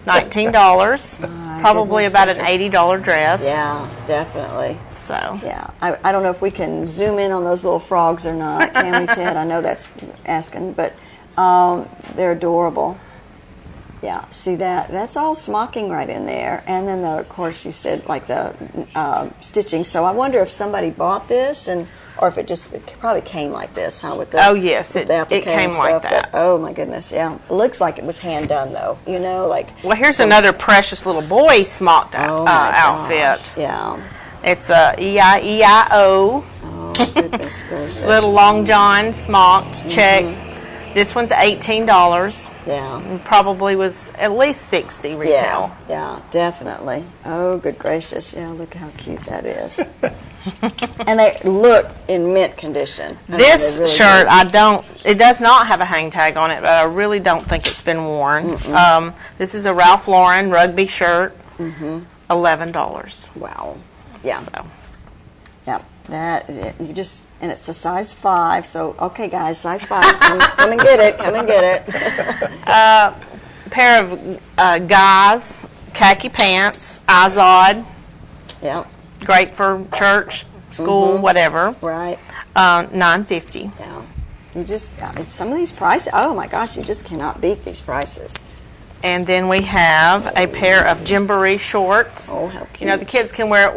$19. Probably about an $80 dress. Yeah, definitely. So. Yeah. I don't know if we can zoom in on those little frogs or not, can we, Ted? I know that's asking, but they're adorable. Yeah, see that? That's all smocking right in there. And then, of course, you said like the stitching. So I wonder if somebody bought this or if it probably came like this, huh? With the, yes, it came like that. Oh my goodness, yeah. It looks like it was hand done though, Well, here's another precious little boy smocked outfit. Gosh, yeah. It's a E-I-E-I-O. Oh goodness gracious. Little long john smocked check. This one's $18. Yeah. And probably was at least $60 retail. Yeah, definitely. Oh, good gracious. Yeah, look how cute that is. And they look in mint condition. This shirt, it does not have a hang tag on it, but I really don't think it's been worn. This is a Ralph Lauren rugby shirt, $11. Wow. Yeah. So. Yeah. And it's a size 5, so okay guys, size 5, come and get it. Pair of guys, khaki pants, Izod. Yeah. Great for church, school, whatever. Right. $9.50. Yeah. Some of these prices, oh my gosh, you just cannot beat these prices. And then we have a pair of Gymboree shorts. Oh, how cute. You know, the kids can wear it.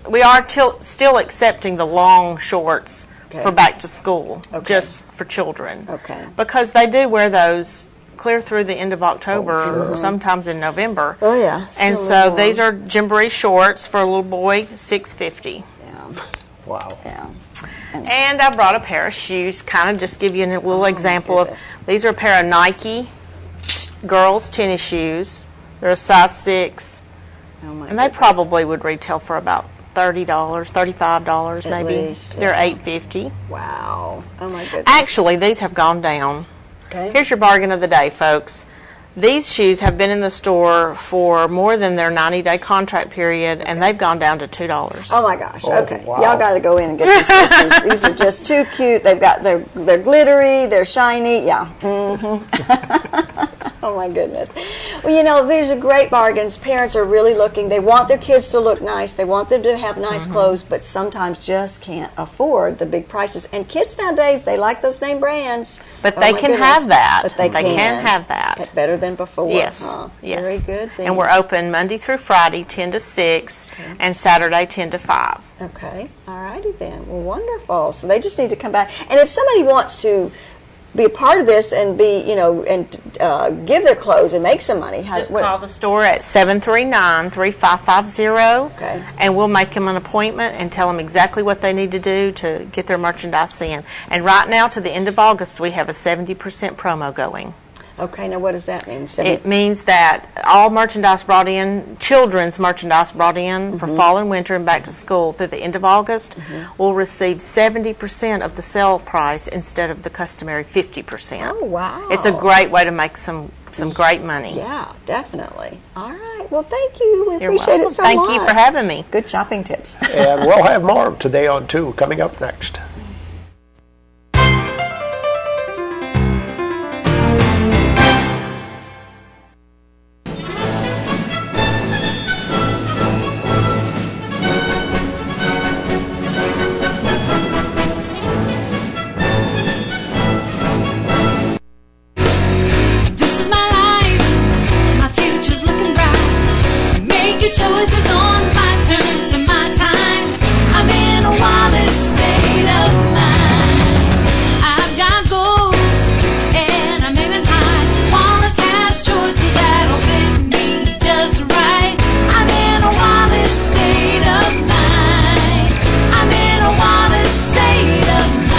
We are still accepting the long shorts for back to school, just for children. Okay. Because they do wear those clear through the end of October, sometimes in November. Oh, yeah. And Still so these are Gymboree shorts for a little boy, $6.50. Yeah. Wow. Yeah. And I brought a pair of shoes, kind of just give you a little example of, these are a pair of Nike girls tennis shoes. They're a size 6. And they probably would retail for about $30, $35 maybe. At least, They're $8.50. Wow. Oh my goodness. Actually, these have gone down. Okay. Here's your bargain of the day, folks. These shoes have been in the store for more than their 90-day contract period, and they've gone down to $2. Oh my gosh. Oh, Okay. wow. Y'all got to go in and get these shoes. These are just too cute. They're glittery, they're shiny. Yeah. Oh my goodness. Well, you know, these are great bargains. Parents are really looking. They want their kids to look nice. They want them to have nice clothes, but sometimes just can't afford the big prices. And kids nowadays, they like those name brands. But Oh they my can goodness. have that. But they can have that. It's better than before. Yes. Huh? Yes. Very good. And we're open Monday through Friday, 10 to 6, and Saturday, 10 to 5. Okay. All righty then. Well, wonderful. So they just need to come back. And if somebody wants to be a part of this and be, you know, and give their clothes and make some money, Just call the store at 739-3550, and we'll make them an appointment and tell them exactly what they need to do to get their merchandise in. And right now, to the end of August, we have a 70% promo going. Okay, now what does that mean? It means that all merchandise brought in, children's merchandise brought in for fall and winter and back to school through the end of August will receive 70% of the sale price instead of the customary 50%. Oh, wow. It's a great way to make some great money. Yeah, definitely. All right. Well, thank you. We You're appreciate welcome. it so Thank much. you for having me. Good shopping tips. And we'll have more Today on 2 coming up next. This is my life, my future's looking bright. Make your choices on my terms and my time. I'm in a Wallace state of mind. I've got goals and I'm aiming high. Wallace has choices that'll fit me just right. I'm in a Wallace state of mind. I'm in a Wallace state of mind.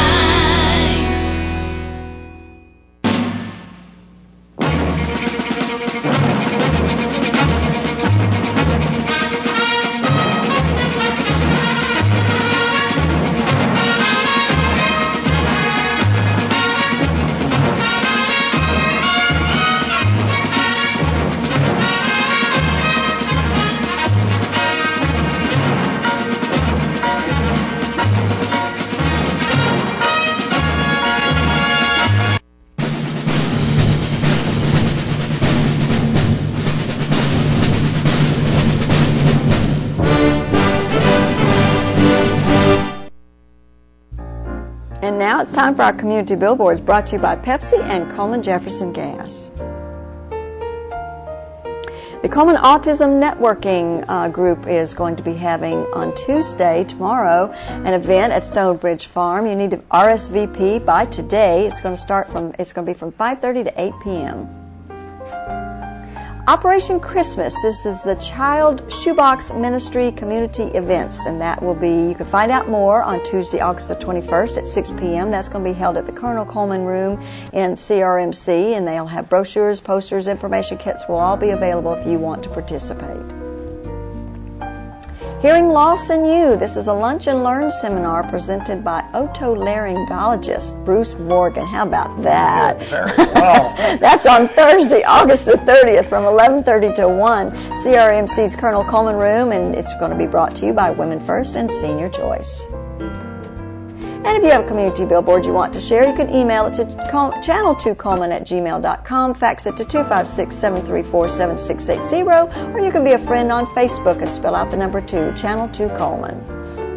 And now it's time for our community billboards brought to you by Pepsi and Coleman Jefferson Gas. The Coleman Autism Networking Group is going to be having on Tuesday, tomorrow, an event at Stonebridge Farm. You need to RSVP by today. It's going to be from 5:30 to 8 p.m. Operation Christmas. This is the Child Shoebox Ministry Community Events, and that will be, you can find out more on Tuesday, August the 21st at 6 p.m. That's going to be held at the Colonel Coleman Room in CRMC, and they'll have brochures, posters, information kits will all be available if you want to participate. Hearing Loss in You. This is a Lunch and Learn seminar presented by otolaryngologist Bruce Morgan. How about that? That's on Thursday, August the 30th from 11:30 to 1, CRMC's Colonel Coleman Room, and it's going to be brought to you by Women First and Senior Choice. And if you have a community billboard you want to share, you can email it to channel2coleman@gmail.com, fax it to 256-734-7680, or you can be a friend on Facebook and spell out the number 2, Channel 2 Coleman.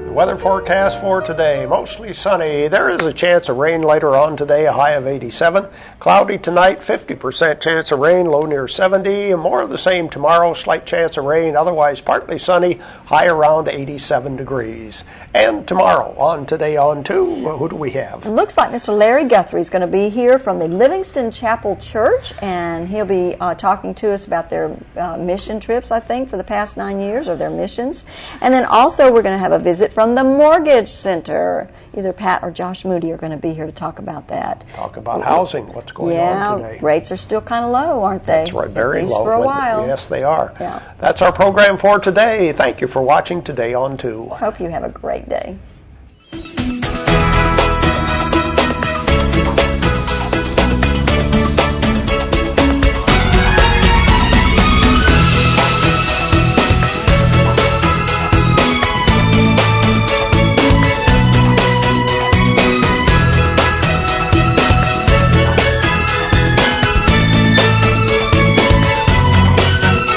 Weather forecast for today, mostly sunny. There is a chance of rain later on today, a high of 87. Cloudy tonight, 50% chance of rain, low near 70. And more of the same tomorrow, slight chance of rain, otherwise partly sunny, high around 87 degrees. And tomorrow, on Today on 2, who do we have? It looks like Mr. Larry Guthrie is going to be here from the Livingston Chapel Church, and he'll be talking to us about their mission trips, I think, for the past 9 years, or their missions. And then also we're going to have a visit from the Mortgage Center. Either Pat or Josh Moody are going to be here to talk about that. Talk about housing, what's going on today. Yeah, rates are still kind of low, aren't they? That's right, very low. At least low. for a while. Yes, they are. Yeah. That's our program for today. Thank you for watching Today on 2. Hope you have a great day.